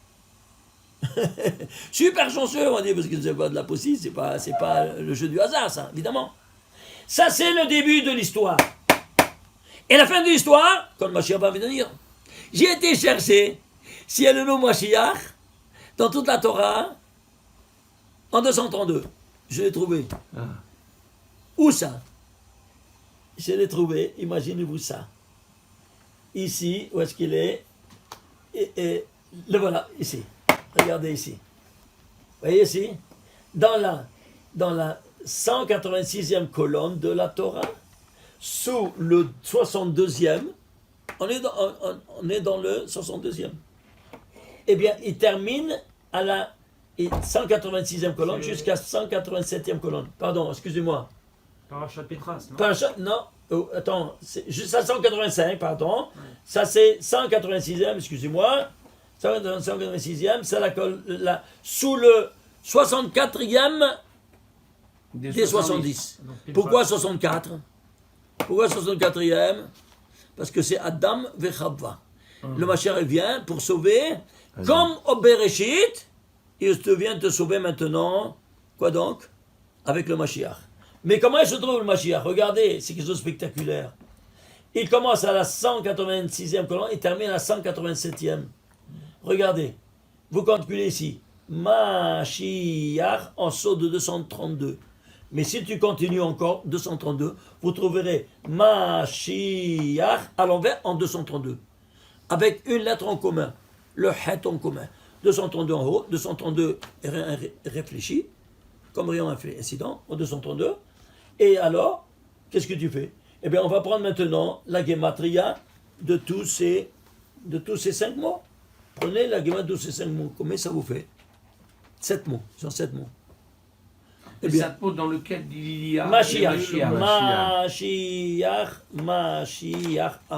Super chanceux, on dit, parce que c'est pas de la poésie, c'est pas le jeu du hasard, ça, évidemment. Ça, c'est le début de l'histoire. Et la fin de l'histoire, quand le Mashiach va venir, j'ai été chercher s'il y a le nom Mashiach dans toute la Torah en 232. Je l'ai trouvé. Où ça? Je l'ai trouvé, imaginez-vous ça. Ici, où est-ce qu'il est? Et le voilà, ici. Regardez ici. Vous voyez ici? Dans la 186e colonne de la Torah, sous le 62e, on est dans le 62e. Eh bien, il termine à la 186e colonne jusqu'à 187e colonne. Pardon, excusez-moi. Parachat Pétras, non? Non, attends, c'est juste à 185, pardon. Ça, c'est 186e, excusez-moi. 186e, c'est sous le 64e des 70. Pourquoi 64? Pourquoi 64e? Parce que c'est Adam Vechavva. Le Mashiach vient pour sauver, comme au Bereshit, il vient te sauver maintenant Quoi donc? Avec le Mashiach. Mais comment il se trouve le Mashiach? Regardez, c'est quelque chose de spectaculaire. Il commence à la 186e colonne et termine à la 187e. Regardez, vous calculez ici. Mashiach en saut de 232. Mais si tu continues encore, 232, vous trouverez Mashiach à l'envers en 232. Avec une lettre en commun, le het en commun. 232 en haut, 232 réfléchi, comme rayon incident, en 232. Et alors, qu'est-ce que tu fais? Eh bien, on va prendre maintenant la gematria de tous ces 5 mots. Prenez la gematria de tous ces 5 mots. Combien ça vous fait? 7 mots. Ce sont 7 mots. Eh bien, 7 mots dans lequel il y a Mashiach.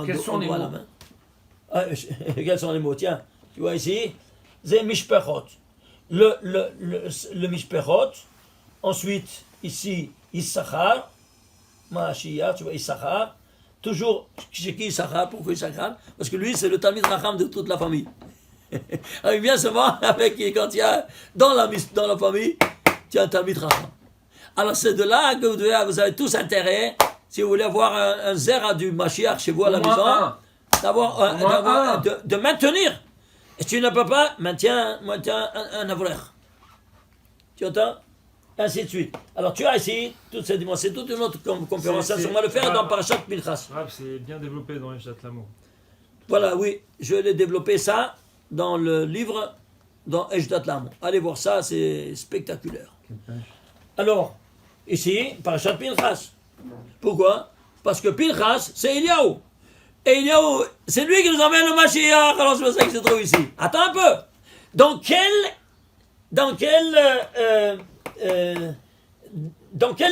Quels sont les mots? La main. Quels sont les mots? Tiens, tu vois ici, c'est Mishperot. Le Mishperot. Ensuite, ici, Issachar. Mashiach, tu vois, Issachar. Toujours, c'est qui Issachar? Pourquoi Issachar? Parce que lui, c'est le Talmid Racham de toute la famille. Il vient souvent avec, quand il y a dans la famille, tu as un Talmid Racham. Alors c'est de là que vous avez tous intérêt, si vous voulez avoir un zera du Mashiach chez vous à la maison, de maintenir. Et tu ne peux pas, maintiens un avolaire. Tu entends? Ainsi de suite. Alors tu as ici, toute cette dimension, c'est toute une autre conférence. On va le faire dans Parashat Pinchas. C'est bien développé dans Ejdat Lamo. Voilà, oui, je l'ai développé ça dans le livre, dans Ejdat Lamo. Allez voir ça, c'est spectaculaire. Alors, ici, Parashat Pinchas. Pourquoi? Parce que Pinchas, c'est Eliaou. Et Eliaou, c'est lui qui nous emmène le Mashiach. Alors c'est pour ça qu'il se trouve ici. Attends un peu. Dans quelle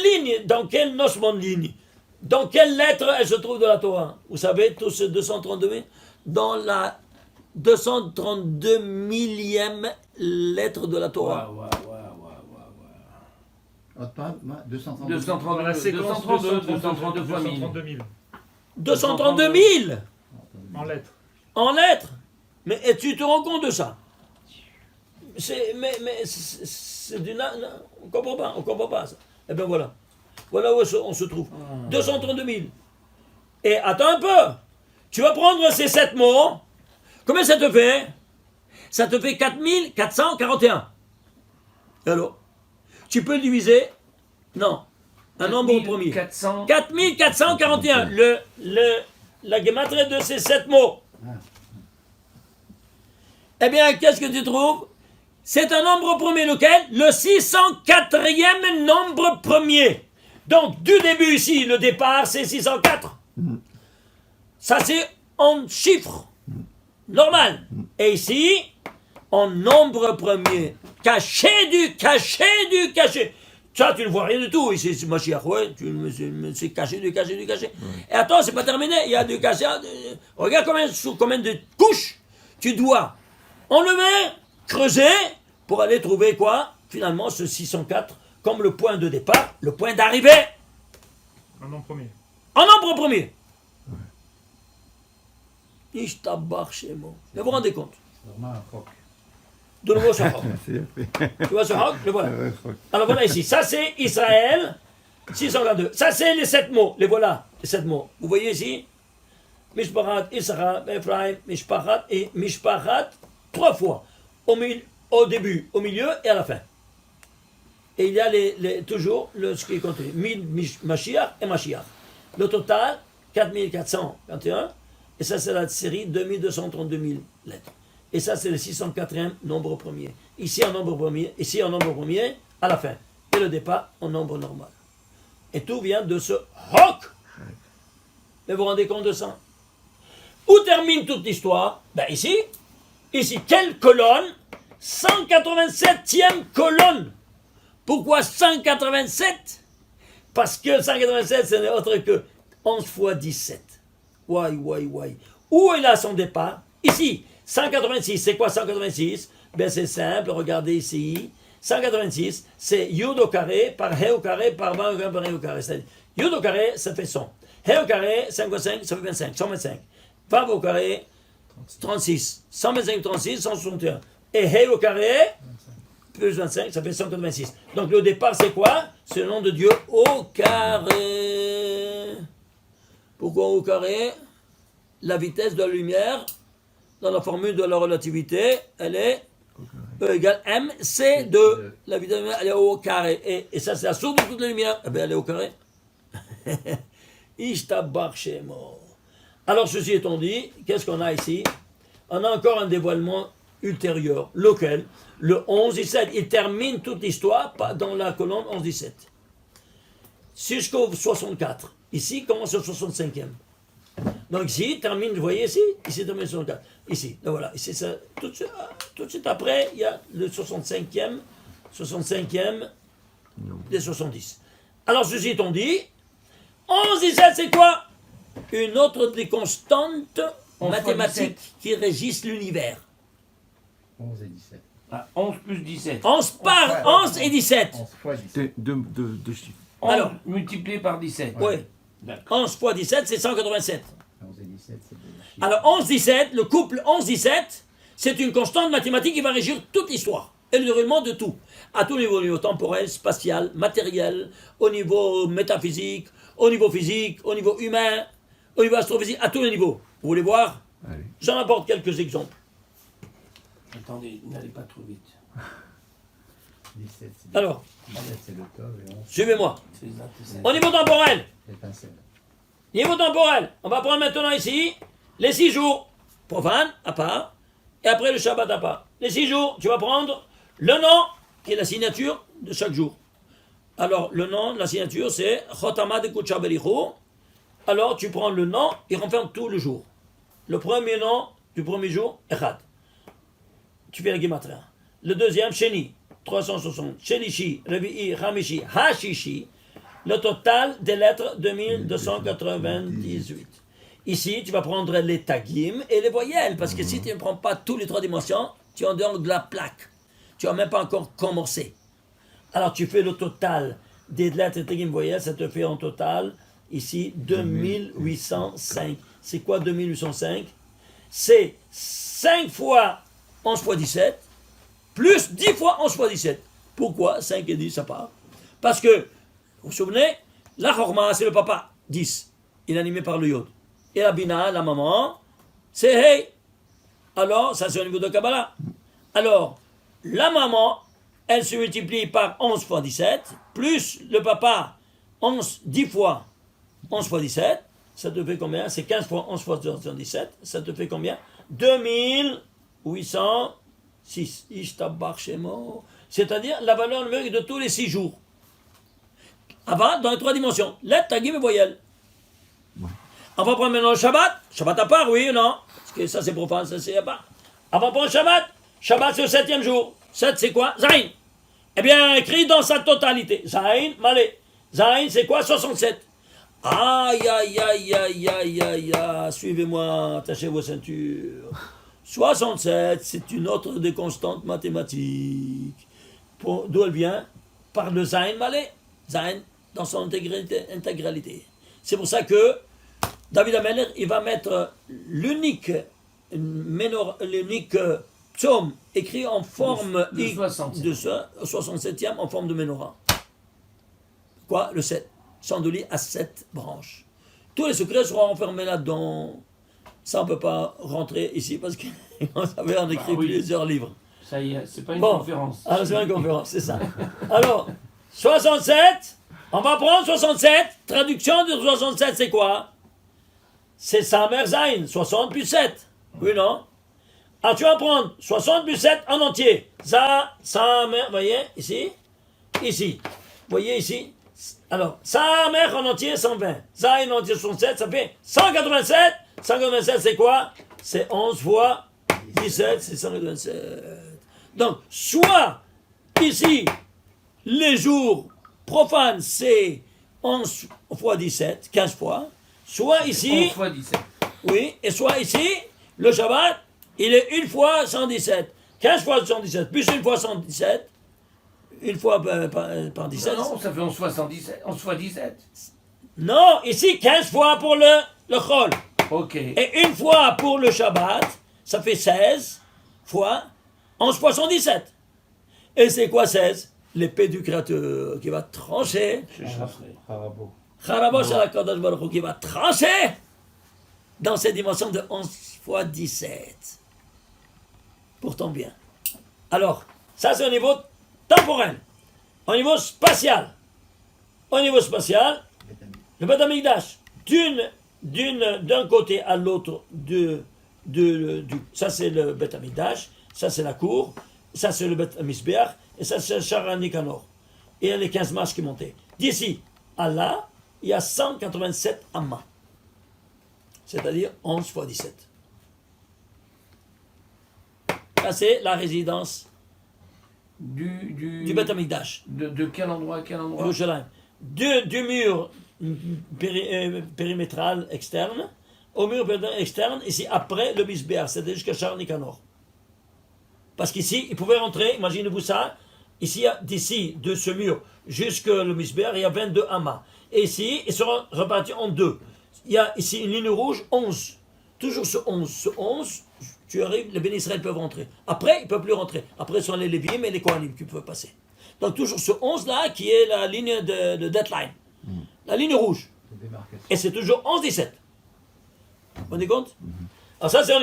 ligne, dans quelle notion de ligne, dans quelle lettre elle se trouve de la Torah? Vous savez, tous ces 232 000, dans la 232 millième lettre de la Torah. 232. La séquence 232 fois 1000. 232 000 En lettres. en lettres. Mais et tu te rends compte de ça? C'est on comprend pas ça. Eh bien voilà. Voilà où on se trouve. 232 000. Et attends un peu. Tu vas prendre ces 7 mots. Combien ça te fait? Ça te fait 4441. Et alors? Tu peux le diviser? Non. Un nombre premier. 4441. La gematria de ces 7 mots. Eh bien, qu'est-ce que tu trouves? C'est un nombre premier, lequel? Le 604e nombre premier. Donc, du début ici, le départ, c'est 604. Ça, c'est en chiffre normal. Et ici, en nombre premier. Caché du caché. Ça, tu ne vois rien du tout. Ici, c'est Mashiach, ouais, c'est caché du caché. Et attends, c'est pas terminé. Il y a du caché. Regarde combien de couches tu dois enlever, creuser, pour aller trouver quoi? Finalement, ce 604 comme le point de départ, le point d'arrivée. Un nombre premier. En nombre premier. Ishtabach Shemo. Vous vous rendez compte? De nouveau ce roc. Tu vois ce roc? Le voilà. Alors voilà ici. Ça c'est Israël, 622. Ça c'est les 7 mots. Les voilà, les 7 mots. Vous voyez ici? Mishpachat, Issachar, Ephraim, Mishpachat et Mishpachat 3 fois. Au début, au milieu et à la fin. Et il y a toujours ce qui est contenu. Mashiach et Mashiach. Le total, 4421. Et ça, c'est la série 2232 000 lettres. Et ça, c'est le 604e nombre premier. Ici, en nombre premier, à la fin. Et le départ, en nombre normal. Et tout vient de ce roc. Mais vous vous rendez compte de ça? Où termine toute l'histoire? Ben ici, quelle colonne? 187e colonne. Pourquoi 187? Parce que 187, ce n'est autre que 11 fois 17. Why. Où est là son départ? Ici, 186. C'est quoi 186? Ben c'est simple, regardez ici. 186, c'est Yud au carré par He au carré par Vav au carré par He au carré. C'est-à-dire, Yud au carré, ça fait 100. He au carré, 5 fois 5, ça fait 25, 125. Vav au carré, 36. 125, 36, 161. Et He au carré, plus 25, ça fait 186. Donc le départ, c'est quoi? C'est le nom de Dieu au carré. Pourquoi au carré? La vitesse de la lumière, dans la formule de la relativité, elle est E égale mc2. La vitesse de la lumière, elle est au carré. Et ça, c'est la source de toute la lumière. Eh bien, elle est au carré. Ishtabach Shemo. Alors, ceci étant dit, qu'est-ce qu'on a ici? On a encore un dévoilement ultérieur. Lequel? Le 11-17. Il termine toute l'histoire dans la colonne 11-17. Jusqu'au 64. Ici commence le 65e. Donc ici, termine, vous voyez ici? Ici, termine le 64. Ici, donc voilà. Ici, ça, tout de suite après, il y a le 65e des 70. Alors, ceci étant dit, 11-17, c'est quoi? Une autre des constantes mathématiques qui régissent l'univers. 11 et 17. Ah, 11 plus 17. 11 et 17. 11 fois 17. Deux chiffres. 11 Alors. multiplié par 17. Oui. D'accord. 11 fois 17, c'est 187. 11 et 17, c'est des chiffres. Alors 11-17, le couple 11-17, c'est une constante mathématique qui va régir toute l'histoire et le déroulement de tout. À tout niveau, au niveau temporel, spatial, matériel, au niveau métaphysique, au niveau physique, au niveau humain, au niveau astrophysique, à tous les niveaux. Vous voulez voir? Allez. J'en apporte quelques exemples. Attendez, n'allez pas trop vite. 17, c'est des- Alors, 17, c'est le tov et 11, suivez-moi. C'est les intercelles. Au niveau temporel, c'est les pincelles. niveau temporel, on va prendre maintenant ici les 6 jours profanes à part et après le Shabbat à part. Les 6 jours, tu vas prendre le nom qui est la signature de chaque jour. Alors, le nom, la signature, c'est Chotama de Kucha Bericho. Alors, tu prends le nom et renferme tout le jour. Le premier nom du premier jour, Echad. Tu fais la Gematria. Le deuxième, Sheni, 360. Shelishi, Revi'i, Hamishi, Hashishi. Le total des lettres, 2298. Ici, tu vas prendre les tagim et les voyelles, parce que si tu ne prends pas tous les 3 dimensions, tu es en dehors de la plaque. Tu n'as même pas encore commencé. Alors, tu fais le total des lettres et tagim voyelles, ça te fait en total, ici, 2805. C'est quoi 2805? C'est 5 fois 11 fois 17, plus 10 fois 11 fois 17. Pourquoi 5 et 10, ça part? Parce que, vous vous souvenez, la Chorma, c'est le papa, 10. Il est animé par le Yod. Et la Bina, la maman, c'est Hey. Alors, ça c'est au niveau de Kabbalah. Alors, la maman, elle se multiplie par 11 fois 17, plus le papa, 10 fois 11 fois 17, ça te fait combien? C'est 15 fois 11 fois 17, ça te fait combien? 2806. Ishtabach Shemo. C'est-à-dire la valeur numérique de tous les 6 jours. Avant, dans les 3 dimensions. Lettres, tagim et voyelles. On va prendre maintenant le Shabbat. Shabbat à part, oui ou non? Parce que ça c'est profane, ça c'est à part. On va prendre le Shabbat. Shabbat c'est le 7e jour. 7 c'est quoi? Zayin. Eh bien, écrit dans sa totalité. Zayin, malé. Zayin c'est quoi? 67. Aïe, aïe, aïe, aïe, aïe, aïe, aïe. Suivez-moi, attachez vos ceintures. 67, c'est une autre des constantes mathématiques. D'où elle vient? Par le Zayin malé. Zayin dans son intégralité. C'est pour ça que David Ameller, il va mettre l'unique psaume écrit en forme de 67e en forme de menorah. Quoi? Le 7. Chandelier à 7 branches. Tous les secrets seront enfermés là-dedans. Ça, on ne peut pas rentrer ici parce qu'on savait en écrit plusieurs livres. Ça y est, c'est pas une conférence. Ah, c'est pas une conférence, c'est ça. Alors, 67, on va prendre 67. Traduction de 67, c'est quoi? C'est Samer Zain, 60 plus 7. Oui, non? Alors, tu vas prendre 60 plus 7 en entier. Samer, vous voyez, ici, ici. Vous voyez ici? Alors, Samer en entier, 120. Zain en entier, 67, ça fait 187. 187, c'est quoi? C'est 11 fois 17, c'est 187. Donc, soit, ici, les jours profanes, c'est 11 fois 17, 15 fois. Soit ici, 11 fois 17. oui, et soit ici, le Shabbat, il est 1 fois 117. 15 fois 117, plus 1 fois 117, 1 fois par 17. Non, ça fait 11 fois 117, 11 fois 17. Non, ici, 15 fois pour le Chol. Ok. Et 1 fois pour le Shabbat, ça fait 16 fois 11 fois 117. Et c'est quoi 16? L'épée du Créateur qui va trancher. Harabo. Harabo, c'est la Kadosh Baruch Hu qui va trancher dans ces dimensions de 11 fois 17. Pour ton bien. Alors, ça c'est au niveau temporel. Au niveau spatial. Au niveau spatial, le Beth Amikdash, d'un côté à l'autre, ça c'est le Beth Amikdash, ça c'est la cour, ça c'est le Beth Misbeach, et ça c'est le Shara Nikanor. Et il y a les 15 marches qui montaient. D'ici à là, il y a 187 amas. C'est-à-dire 11 fois 17. Ça c'est la résidence du Beth Amikdash. De quel endroit à quel endroit? Yerushalayim. Du mur périmétral externe au mur externe, ici après le Misbéach, c'est-à-dire jusqu'à Shar Nikanor. Parce qu'ici, il pouvait rentrer, imaginez-vous ça, ici, d'ici, de ce mur jusqu'au Misbéach, il y a 22 amas. Et ici, ils seront repartis en deux. Il y a ici une ligne rouge, 11. Toujours ce 11. Ce 11, tu arrives, les bénis Israël peuvent rentrer. Après, ils ne peuvent plus rentrer. Après, ce sont les Lévi'im et les Kohanim qui peuvent passer. Donc toujours ce 11 là qui est la ligne de deadline. La ligne rouge. Et c'est toujours 11-17. Vous vous rendez compte? Alors ça c'est au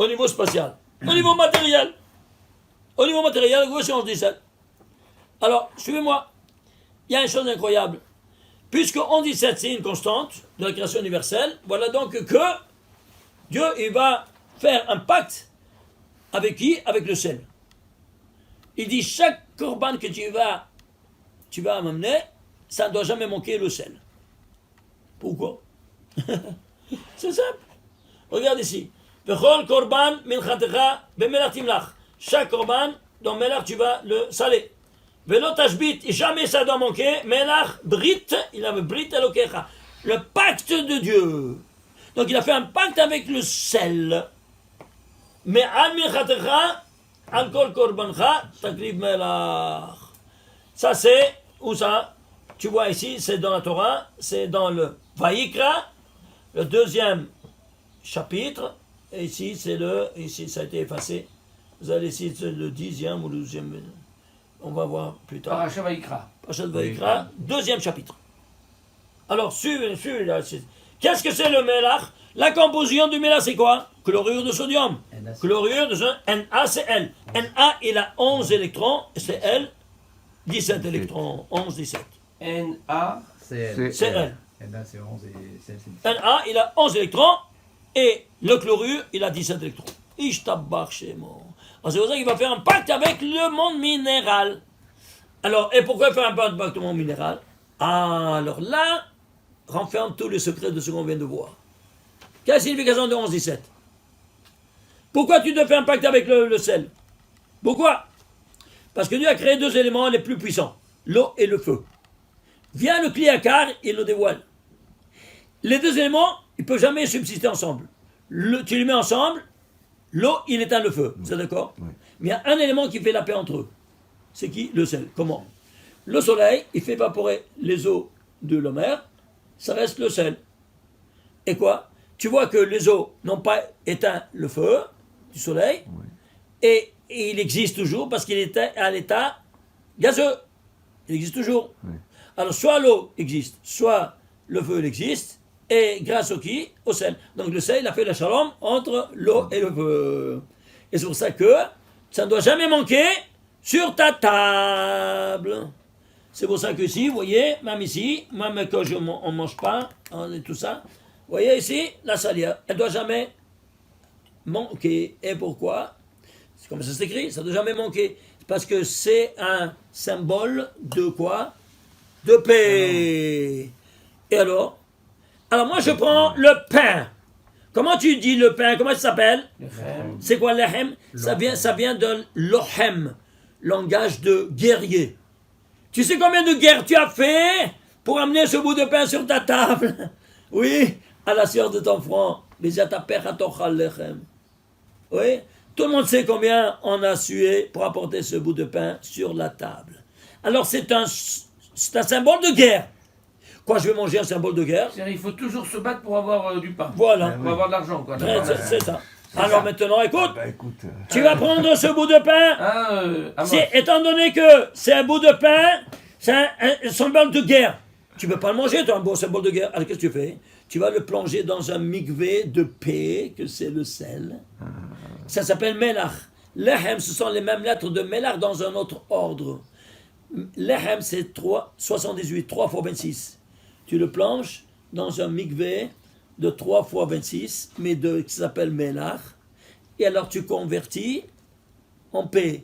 niveau spatial. Au niveau matériel. Au niveau matériel, vous c'est 11-17. Alors, suivez-moi. Il y a une chose incroyable. Puisque 11-17 c'est une constante de la création universelle, voilà donc que Dieu il va faire un pacte avec qui? Avec le sel. Il dit chaque corban que tu vas m'amener, ça ne doit jamais manquer le sel. Pourquoi? C'est simple. Regarde ici. Vechol korban minchatecha bemelach timlach. Chaque korban, dans melach, tu vas le saler. Velo tashbit, et jamais ça doit manquer. Melach brit, il a brit elokecha. Le pacte de Dieu. Donc il a fait un pacte avec le sel. Mais al minchatecha, al kol korbancha, takriv melach. Ça c'est, où ça? Tu vois ici, c'est dans la Torah, c'est dans le Vaïkra, le 2e chapitre, et ici, ici ça a été effacé. Vous allez ici, c'est le 10e ou le 12e, on va voir plus tard. Parashat Vaïkra. Parashat Vaïkra, 2e chapitre. Alors, suivez là. Qu'est-ce que c'est le Mélach? La composition du Mélach, c'est quoi? Chlorure de sodium. Chlorure de sodium, Na, c'est L. Na, il a 11 électrons, et c'est L, 17 électrons, 11, 17. Na, c'est L. Na, c'est 11 et c'est 17. Na, il a 11 électrons, et le chlorure, il a 17 électrons. Ishtabach Shemo. C'est pour ça qu'il va faire un pacte avec le monde minéral. Alors, et pourquoi faire un pacte avec le monde minéral? Ah, alors là, renferme tous les secrets de ce qu'on vient de voir. Quelle est la signification de 11-17? Pourquoi tu dois faire un pacte avec le sel? Pourquoi? Parce que Dieu a créé deux éléments les plus puissants, l'eau et le feu. Vient le Kliakar, il le dévoile. Les deux éléments, ils ne peuvent jamais subsister ensemble. Tu les mets ensemble, l'eau, il éteint le feu. Vous êtes d'accord? Oui. Mais il y a un élément qui fait la paix entre eux. C'est qui? Le sel. Comment? Le soleil, il fait évaporer les eaux de la mer, ça reste le sel. Et quoi? Tu vois que les eaux n'ont pas éteint le feu du soleil, Oui. et il existe toujours parce qu'il est à l'état gazeux. Il existe toujours. Oui. Alors, soit l'eau existe, soit le feu existe, et grâce au qui? Au sel. Donc le sel, il a fait la shalom entre l'eau et le feu. Et c'est pour ça que ça ne doit jamais manquer sur ta table. C'est pour ça que ici, vous voyez, même ici, même quand on ne mange pas, et tout ça, vous voyez ici, la salière, elle ne doit jamais manquer. Et pourquoi? C'est comme ça s'écrit, ça ne doit jamais manquer. Parce que c'est un symbole de quoi? De paix. Et alors moi je prends le pain. Comment tu dis le pain? Comment ça s'appelle? C'est quoi l'ehem? Ça vient de l'ohem, langage de guerrier. Tu sais combien de guerres tu as fait pour amener ce bout de pain sur ta table? Oui, à la sueur de ton front. Oui, tout le monde sait combien on a sué pour apporter ce bout de pain sur la table. Alors c'est un symbole de guerre. Quoi, je vais manger un symbole de guerre? C'est-à-dire, il faut toujours se battre pour avoir du pain. Voilà. Pour avoir de l'argent, quoi. C'est ça. Alors maintenant, écoute, écoute. tu vas prendre ce bout de pain. Étant donné que c'est un bout de pain, c'est un symbole de guerre. Tu ne peux pas le manger, toi, un beau symbole de guerre. Alors qu'est-ce que tu fais? Tu vas le plonger dans un mikvé de paix, que c'est le sel. Ça s'appelle melach. Lehem, ce sont les mêmes lettres de melach dans un autre ordre. Lehem, c'est 78, 3 fois 26. Tu le plonges dans un mikvé de 3 fois 26, mais qui s'appelle melach. Et alors tu convertis en paix.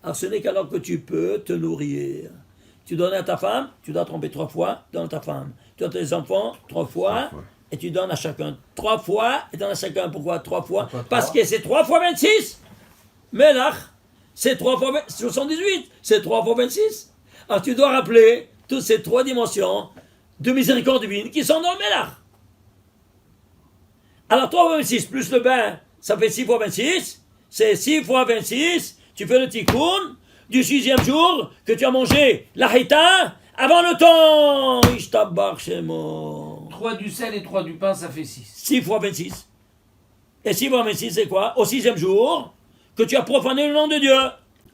Alors ce n'est qu'alors que tu peux te nourrir. Tu donnes à ta femme, tu dois tromper 3 fois, tu donnes à ta femme. Tu donnes à tes enfants 3 fois, et tu donnes à chacun 3 fois, et tu donnes à chacun. Pourquoi 3 fois? Parce que c'est 3 fois 26. Melach, c'est 3 fois 78, c'est 3 fois 26. Alors tu dois rappeler toutes ces 3 dimensions de miséricorde divine qui sont dans le Melach. Alors 3 fois 26 plus le bain, ça fait 6 fois 26. C'est 6 fois 26. Tu fais le tikkun du 6e jour que tu as mangé la hita avant le temps. Ishtabar Shemo. 3 du sel et 3 du pain, ça fait 6. 6 fois 26. Et 6 fois 26, c'est quoi? Au 6e jour que tu as profané le nom de Dieu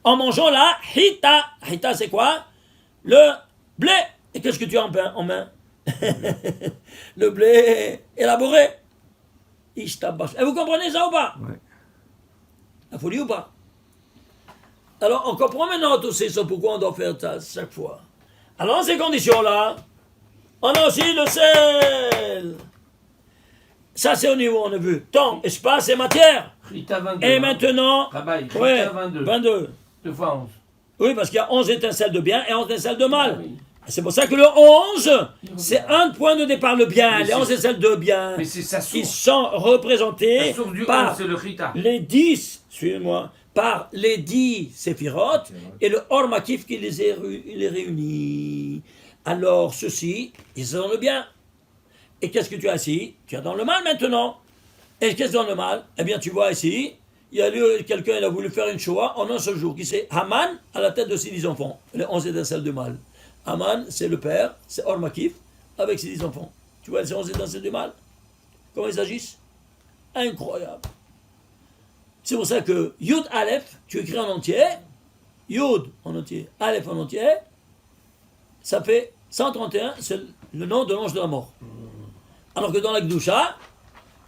en mangeant la hita. Hita, c'est quoi? Le blé. Et qu'est-ce que tu as en main? Le blé élaboré. Ishtabar. Et vous comprenez ça ou pas? Oui. La folie ou pas? Alors, on comprend maintenant tout ça, pourquoi on doit faire ça chaque fois. Alors, dans ces conditions-là, on a aussi le sel. Ça, c'est au niveau, on a vu. Temps, espace et matière. Rita 22. Et maintenant, Rabbi, ouais, Rita 22. 22. 2 fois 11. Oui, parce qu'il y a 11 étincelles de bien et 11 étincelles de mal. Ah oui. C'est pour ça que le 11, c'est un point de départ, le bien. Mais Les 11 étincelles de bien Mais c'est sa qui source. sont représentés La source du 11, par c'est le Rita. les 10, suivez-moi, par les 10 séphirotes et le Or Makif qui les réunit. Alors, ceux-ci, ils sont dans le bien. Et qu'est-ce que tu as ici? Tu as dans le mal maintenant. Et qu'est-ce dans le mal? Eh bien, tu vois ici, il y a eu quelqu'un, il a voulu faire une Shoah en un seul jour. Qui c'est? Haman, à la tête de ses 10 enfants. Les 11 étincelles de mal. Haman, c'est le père, c'est Or Makif, avec ses 10 enfants. Tu vois les 11 étincelles du mal? Comment ils agissent? Incroyable. C'est pour ça que Yud Aleph, tu écris en entier, Yud en entier, Aleph en entier, ça fait 131, c'est le nom de l'ange de la mort. Alors que dans la Gdusha,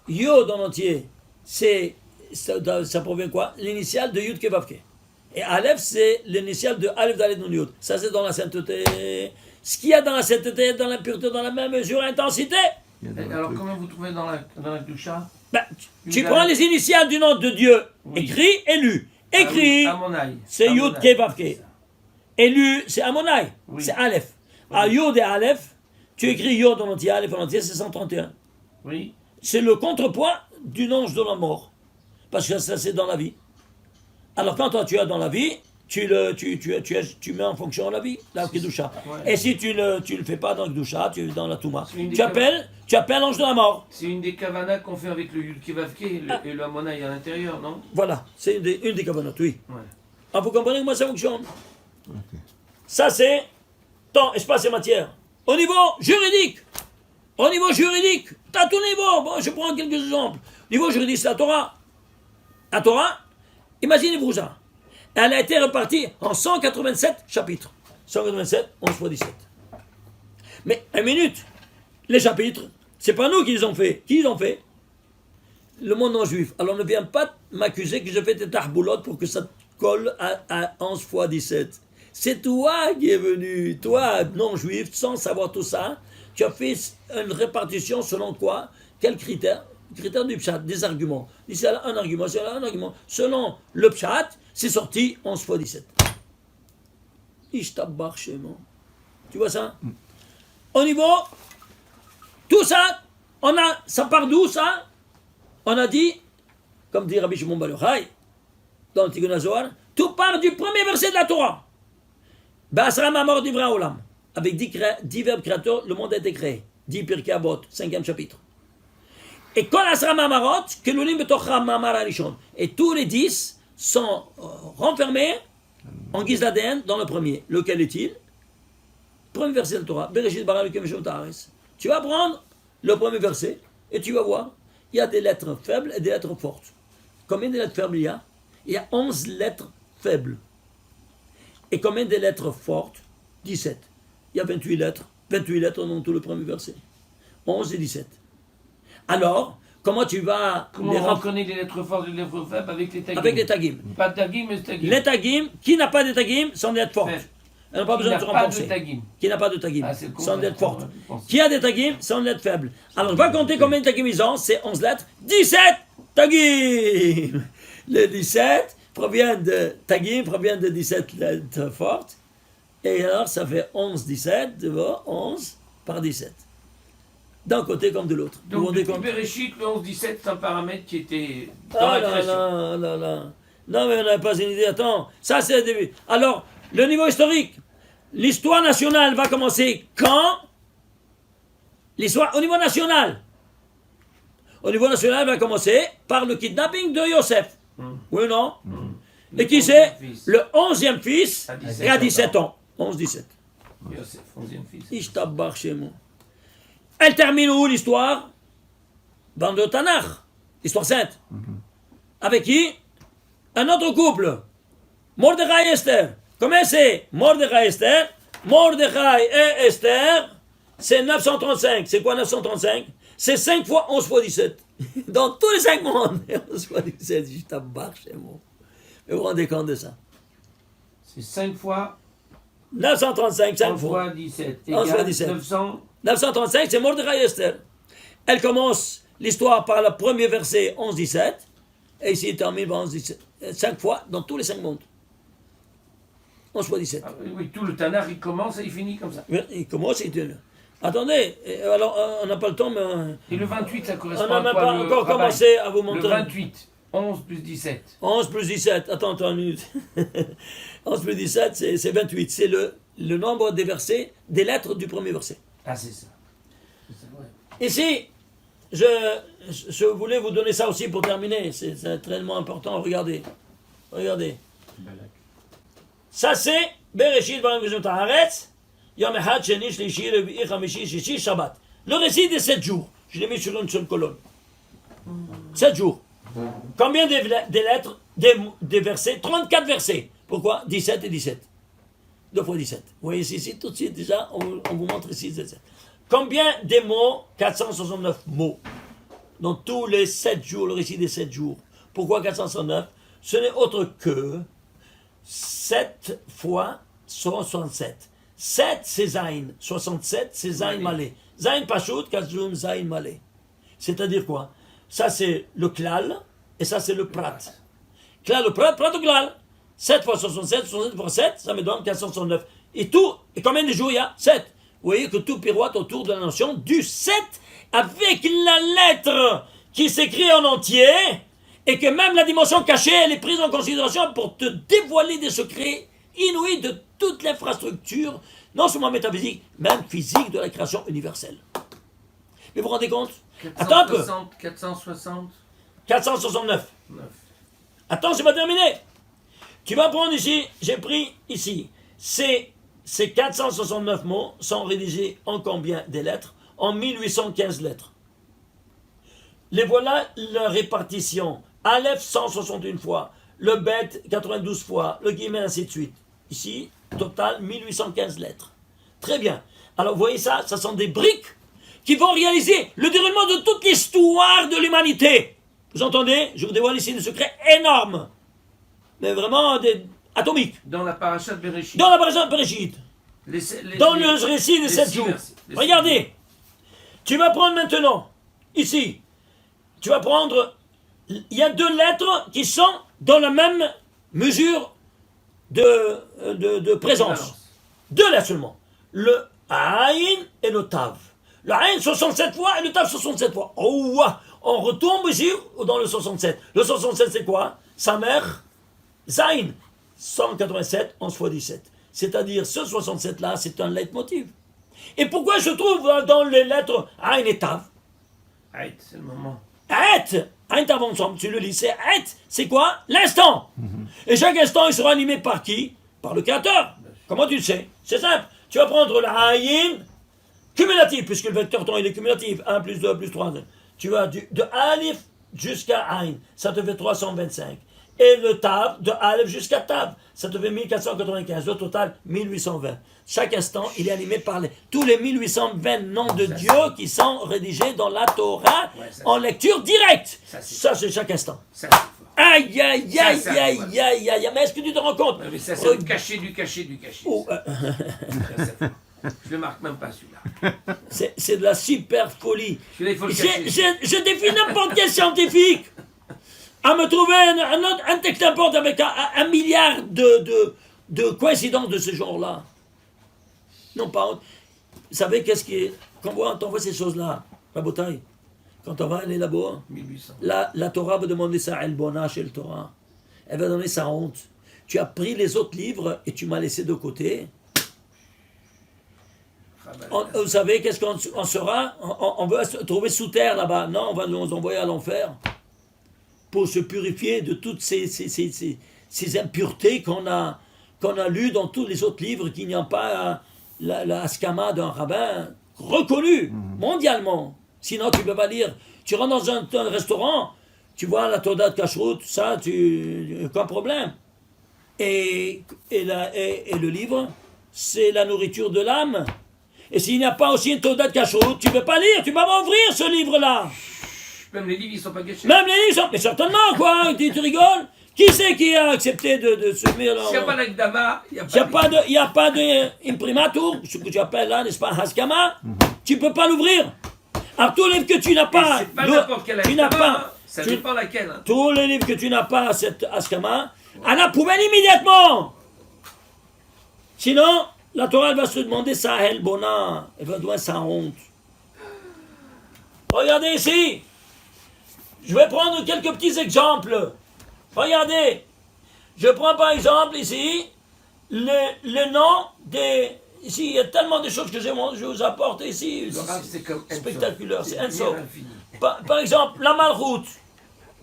Yud en entier, ça provient quoi? L'initiale de Yud Kevavke. Et Aleph, c'est l'initiale de Aleph Dalet Nun Yud. Ça, c'est dans la sainteté. Ce qu'il y a dans la sainteté, dans la pureté, dans la même mesure, intensité. Alors, comment vous trouvez dans la Gdusha? Ben, tu prends les initiales du nom de Dieu, Oui. écrit et lu. Écrit, Amonai. c'est Yud Amonai. Kevavke. Et lu, c'est Amonai, Oui. c'est Aleph. À Yud et Aleph, tu écris Yud en entier, Aleph en entier, c'est 131. Oui. C'est le contrepoids du ange de la mort. Parce que ça, c'est dans la vie. Alors, quand toi, tu es dans la vie, tu mets en fonction la vie, la Kedusha. Ouais. Et si tu le fais pas dans la Kedusha, tu es dans la Touma. C'est une des Tu appelles l'ange de la mort. C'est une des kavanas qu'on fait avec le Yud Kevavke et le Amonai à l'intérieur, non? Voilà, c'est une des kavanot, oui. Ouais. Ah, vous comprenez comment ça fonctionne? Ok. Ça, c'est temps, espace et matière. Au niveau juridique, tu as tout niveau. Bon, je prends quelques exemples. Au niveau juridique, c'est la Torah. La Torah, imaginez-vous ça. Elle a été répartie en 187 chapitres. 187, 11 fois 17. Mais, une minute, les chapitres, c'est pas nous qui les ont fait. Qui les ont fait? Le monde non juif. Alors ne viens pas m'accuser que je fais des tahboulottes pour que ça colle à 11 fois 17. C'est toi qui es venu, toi, non juif, sans savoir tout ça. Tu as fait une répartition selon quoi? Quels critères? Critères du pshat, des arguments. Ici, là, un argument, c'est là, un argument. Selon le pshat, c'est sorti 11 fois 17. Ishtabar Shemo. Tu vois ça? Au niveau, tout ça, ça part d'où ça? On a dit, comme dit Rabbi Shimon Bar Yochai, dans le Tikkun HaZohar, tout part du premier verset de la Torah. Ba'asra ma'amor divrei ha'olam. Avec 10 verbes créateurs, le monde a été créé. 10 Pirkei Avot, 5e chapitre. Et kol asra ma'amarot, kelulim betocha ma'amar harishon. Et tous les 10 sont renfermés en guise d'ADN dans le premier. Lequel est-il? Premier verset de la Torah. Bereshit bara Elokim Hashem et haaretz. Tu vas prendre le premier verset et tu vas voir. Il y a des lettres faibles et des lettres fortes. combien de lettres faibles il y a? Il y a 11 lettres faibles. Et combien de lettres fortes? 17. Il y a 28 lettres. 28 lettres dans tout le premier verset. 11 et 17. Alors, comment tu vas... Comment on reconnaît les lettres fortes et les lettres faibles avec les tagim? Avec les tagim. Pas de tagim, mais tagim. Les tagim, qui n'a pas de tagim, sont des lettres fortes. Elle n'a pas besoin de se renforcer. Qui n'a pas de tagim, sont des lettres fortes. Qui a des tagim, sont des lettres faibles. Alors, je vais compter combien de tagim ils ont. C'est 11 lettres. 17 tagim. Le 17 provient de tagim, provient de 17 lettres fortes. Et alors, ça fait 11, 17, tu vois, 11 par 17. D'un côté comme de l'autre. Donc, depuis Bereshit, le 11-17, c'est un paramètre qui était dans la création. Non, mais on n'a pas une idée. Attends, ça c'est le début. Alors, le niveau historique. L'histoire nationale va commencer quand? L'histoire au niveau national. Au niveau national, elle va commencer par le kidnapping de Yosef. Oui ou non? Et qui c'est? Le 11e fils et à 17 ans. 11-17. Yosef, 11e fils. Ishtabach chez moi. Elle termine où l'histoire? Dans le Tanakh, l'histoire sainte. Avec qui? Un autre couple. Mordechai et Esther. Comment c'est? Mordechai et Esther. Mordechai et Esther, c'est 935. C'est quoi 935? C'est 5 fois 11 fois 17. Dans tous les 5 mondes. 11 fois 17, Ishtabach chez moi. Mais vous vous rendez compte de ça? C'est 5 fois 935, 5 fois 17. 11 fois 17. 900. 935, c'est Mordechai et Esther. Elle commence l'histoire par le premier verset 11-17, et ici il termine par 11-17. 5 fois dans tous les 5 mondes. 11 fois 17. Ah, oui, tout le Tanakh, il commence et il finit comme ça. Oui, il commence et il termine. Attendez, alors on n'a pas le temps, mais... Et le 28, ça correspond on n'a même à quoi, pas encore commencé à vous montrer. Le 28, 11 plus 17. 11 plus 17, attends une minute. 11 plus 17, c'est 28. C'est le nombre des versets, des lettres du premier verset. Ah, c'est ça. C'est vrai. Ici, je voulais vous donner ça aussi pour terminer. C'est tellement important. Regardez. Ça, c'est Bereshit Barim Vizut Haaretz, Yom Echad, Sheni, Shlishi, Revi'i, Chamishi, Shishi, Shabbat. Le récit des 7 jours. Je l'ai mis sur une seule colonne. 7 jours. Combien de lettres, des versets? 34 versets. Pourquoi? 17 et 17. 2 fois 17. Vous voyez ici, tout de suite, déjà, on vous montre ici. Combien de mots? 469 mots. Dans tous les 7 jours, le récit des 7 jours. Pourquoi 469? Ce n'est autre que 7 fois 67. 7, c'est Zayn. 67, c'est Zayn Malé. Zayn Pachout, Kazum, Zayn Malé. C'est-à-dire quoi? Ça, c'est le Klal, et ça, c'est le Prat. Klal, le Prat, Prat ou Klal. 7 fois 67, 67 fois 7, ça me donne 469. Et combien de jours il y a? 7. Vous voyez que tout pirouette autour de la notion du 7 avec la lettre qui s'écrit en entier et que même la dimension cachée, elle est prise en considération pour te dévoiler des secrets inouïs de toute l'infrastructure, non seulement métaphysique, même physique de la création universelle. Mais vous vous rendez compte? 460, Attends un peu. 460. 469. 9. Attends, c'est pas terminé. Tu vas prendre ici, j'ai pris ici, ces 469 mots sont rédigés en combien de lettres? En 1815 lettres. Les voilà la répartition. Aleph 161 fois, le Bet 92 fois, le guillemet ainsi de suite. Ici, total 1815 lettres. Très bien. Alors vous voyez ça, ça sont des briques qui vont réaliser le déroulement de toute l'histoire de l'humanité. Vous entendez? Je vous dévoile ici des secrets énormes. Mais vraiment atomiques. Dans la paracha de Bereshit. Dans la paracha de Bereshit. Dans le récit des 7 jours. Regardez. Tu vas prendre maintenant, ici, tu vas prendre, il y a 2 lettres qui sont dans la même mesure de présence. 2 lettres seulement. Le Aïn et le Tav. Le Aïn 67 fois et le Tav 67 fois. Oh, on retombe ici dans le 67. Le 67 c'est quoi? Sa mère, Zayn. 187, 11 fois 17. C'est-à-dire, ce 67-là, c'est un leitmotiv. Et pourquoi je trouve dans les lettres Aïn et Tav? Aït, c'est le moment. Aït, Aïn Tav ensemble, tu le lis, c'est Aït, c'est quoi? L'instant. Et chaque instant, il sera animé par qui? Par le Créateur. Comment tu le sais? C'est simple. Tu vas prendre l'Aïn cumulatif, puisque le vecteur temps, il est cumulatif. 1 plus 2 plus 3. Tu vas de Alif jusqu'à Ain, ça te fait 325. Et le Tav, de Aleph jusqu'à Tav, ça te fait 1495. Au total, 1820. Chaque instant, il est animé par tous les 1820 noms de Dieu qui sont rédigés dans la Torah en lecture directe. Ça, c'est chaque instant. Aïe, aïe, aïe, aïe, aïe, aïe. Mais est-ce que tu te rends compte? Mais ça, c'est du cachet, du cachet, du cachet. Oh, je le marque même pas celui-là. C'est de la super folie. Celui-là, il faut le cacher. Je défie n'importe quel scientifique à me trouver un texte n'importe avec un milliard de coïncidences de ce genre-là. Non, pas honte. Vous savez qu'est-ce qui est. Quand on voit ces choses-là, la bouteille, quand on va aller là-bas, 1800. la Torah va demander ça Elbona chez le Torah. Elle va donner sa honte. Tu as pris les autres livres et tu m'as laissé de côté. Vous savez, qu'est-ce qu'on sera? On veut se trouver sous terre là-bas. Non, on va nous envoyer à l'enfer pour se purifier de toutes ces impuretés qu'on a lues dans tous les autres livres, qu'il n'y a pas la haskama d'un rabbin reconnu mondialement. Sinon, tu ne peux pas lire. Tu rentres dans un restaurant, tu vois la Toda de Kashrut, ça, aucun problème. Et le livre, c'est la nourriture de l'âme. Et s'il n'y a pas aussi une Toda de Kashrut, tu ne peux pas lire, tu ne peux pas ouvrir ce livre-là. Même les livres, ils ne sont pas cachés. Même les livres sont... Mais certainement, quoi, tu rigoles? Qui c'est qui a accepté de se mettre dans... S'il n'y a pas l'Agdama, il n'y a Il n'y a pas d'imprimatur, ce que tu appelles là, n'est-ce pas, Haskama, tu ne peux pas l'ouvrir. Alors tous les livres que tu n'as pas... C'est pas n'importe quel Agdama, ça tu, dépend laquelle. Hein. Tous les livres que tu n'as pas, cette Haskama, à la poubelle immédiatement. Sinon, la Torah elle va se demander sa helbona, elle va demander sa honte. Regardez ici. Je vais prendre quelques petits exemples. Regardez. Je prends par exemple ici le nom des... Ici, il y a tellement de choses que je vous apporte ici. C'est comme spectaculaire. C'est Enso. Par exemple, la Malchut.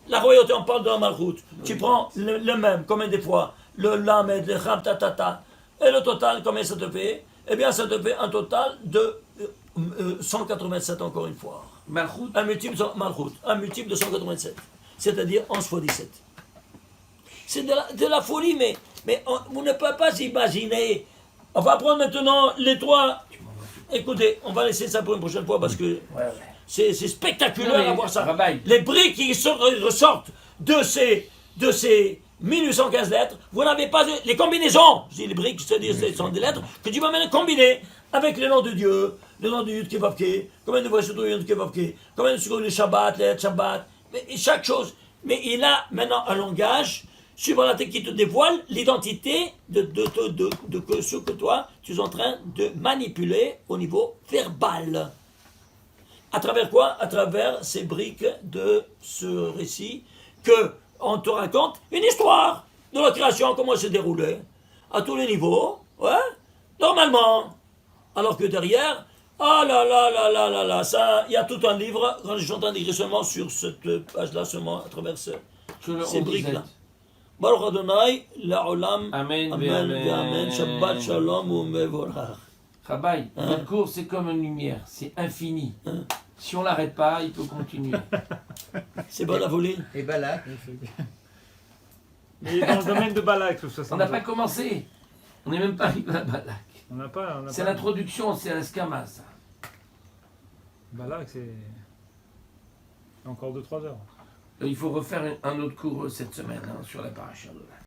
La royauté, on parle de la Malchut. Tu prends le même, combien de fois? Le Lamed, le Cham, tatata. Et le total, combien ça te fait? Eh bien, ça te fait un total de 187 encore une fois. Malchut. Un multiple de 187. C'est-à-dire 11 fois 17. C'est de la folie, mais vous ne pouvez pas s'imaginer. On va prendre maintenant les trois. Écoutez, on va laisser ça pour une prochaine fois parce que c'est spectaculaire à voir ça. Les briques qui ressortent de ces 1815 lettres, vous n'avez pas les combinaisons. Je dis les briques, c'est-à-dire ce sont des lettres que tu vas maintenant combiner avec le nom de Dieu, le nom de Yud Kevavke, combien de fois c'est Yud Kevavke, combien de fois les Shabbat, les Shabbat, mais chaque chose. Mais il a maintenant un langage suivant la tête qui te dévoile l'identité de ce que toi, tu es en train de manipuler au niveau verbal. À travers quoi? À travers ces briques de ce récit que on te raconte une histoire de la création, comment elle s'est déroulée, à tous les niveaux, normalement. Alors que derrière, ah là là là là là là, ça, il y a tout un livre, quand je suis en train d'écrire seulement sur cette page-là, seulement à travers ces briques-là. Baruch Adonai, la'olam, Amen, amen, Shabbat Shalom ou Mevorach. Rabbi, notre cours, c'est comme une lumière, c'est infini. Si on ne l'arrête pas, il peut continuer. C'est pas la folie. Et Balak. Mais dans le domaine de Balak, tout ça. On n'a pas commencé. On n'est même pas arrivé à Balak. On n'a pas. C'est l'introduction, c'est un scama, ça. Balak, c'est. Encore 2-3 heures. Il faut refaire un autre cours cette semaine sur la paracha de Balak.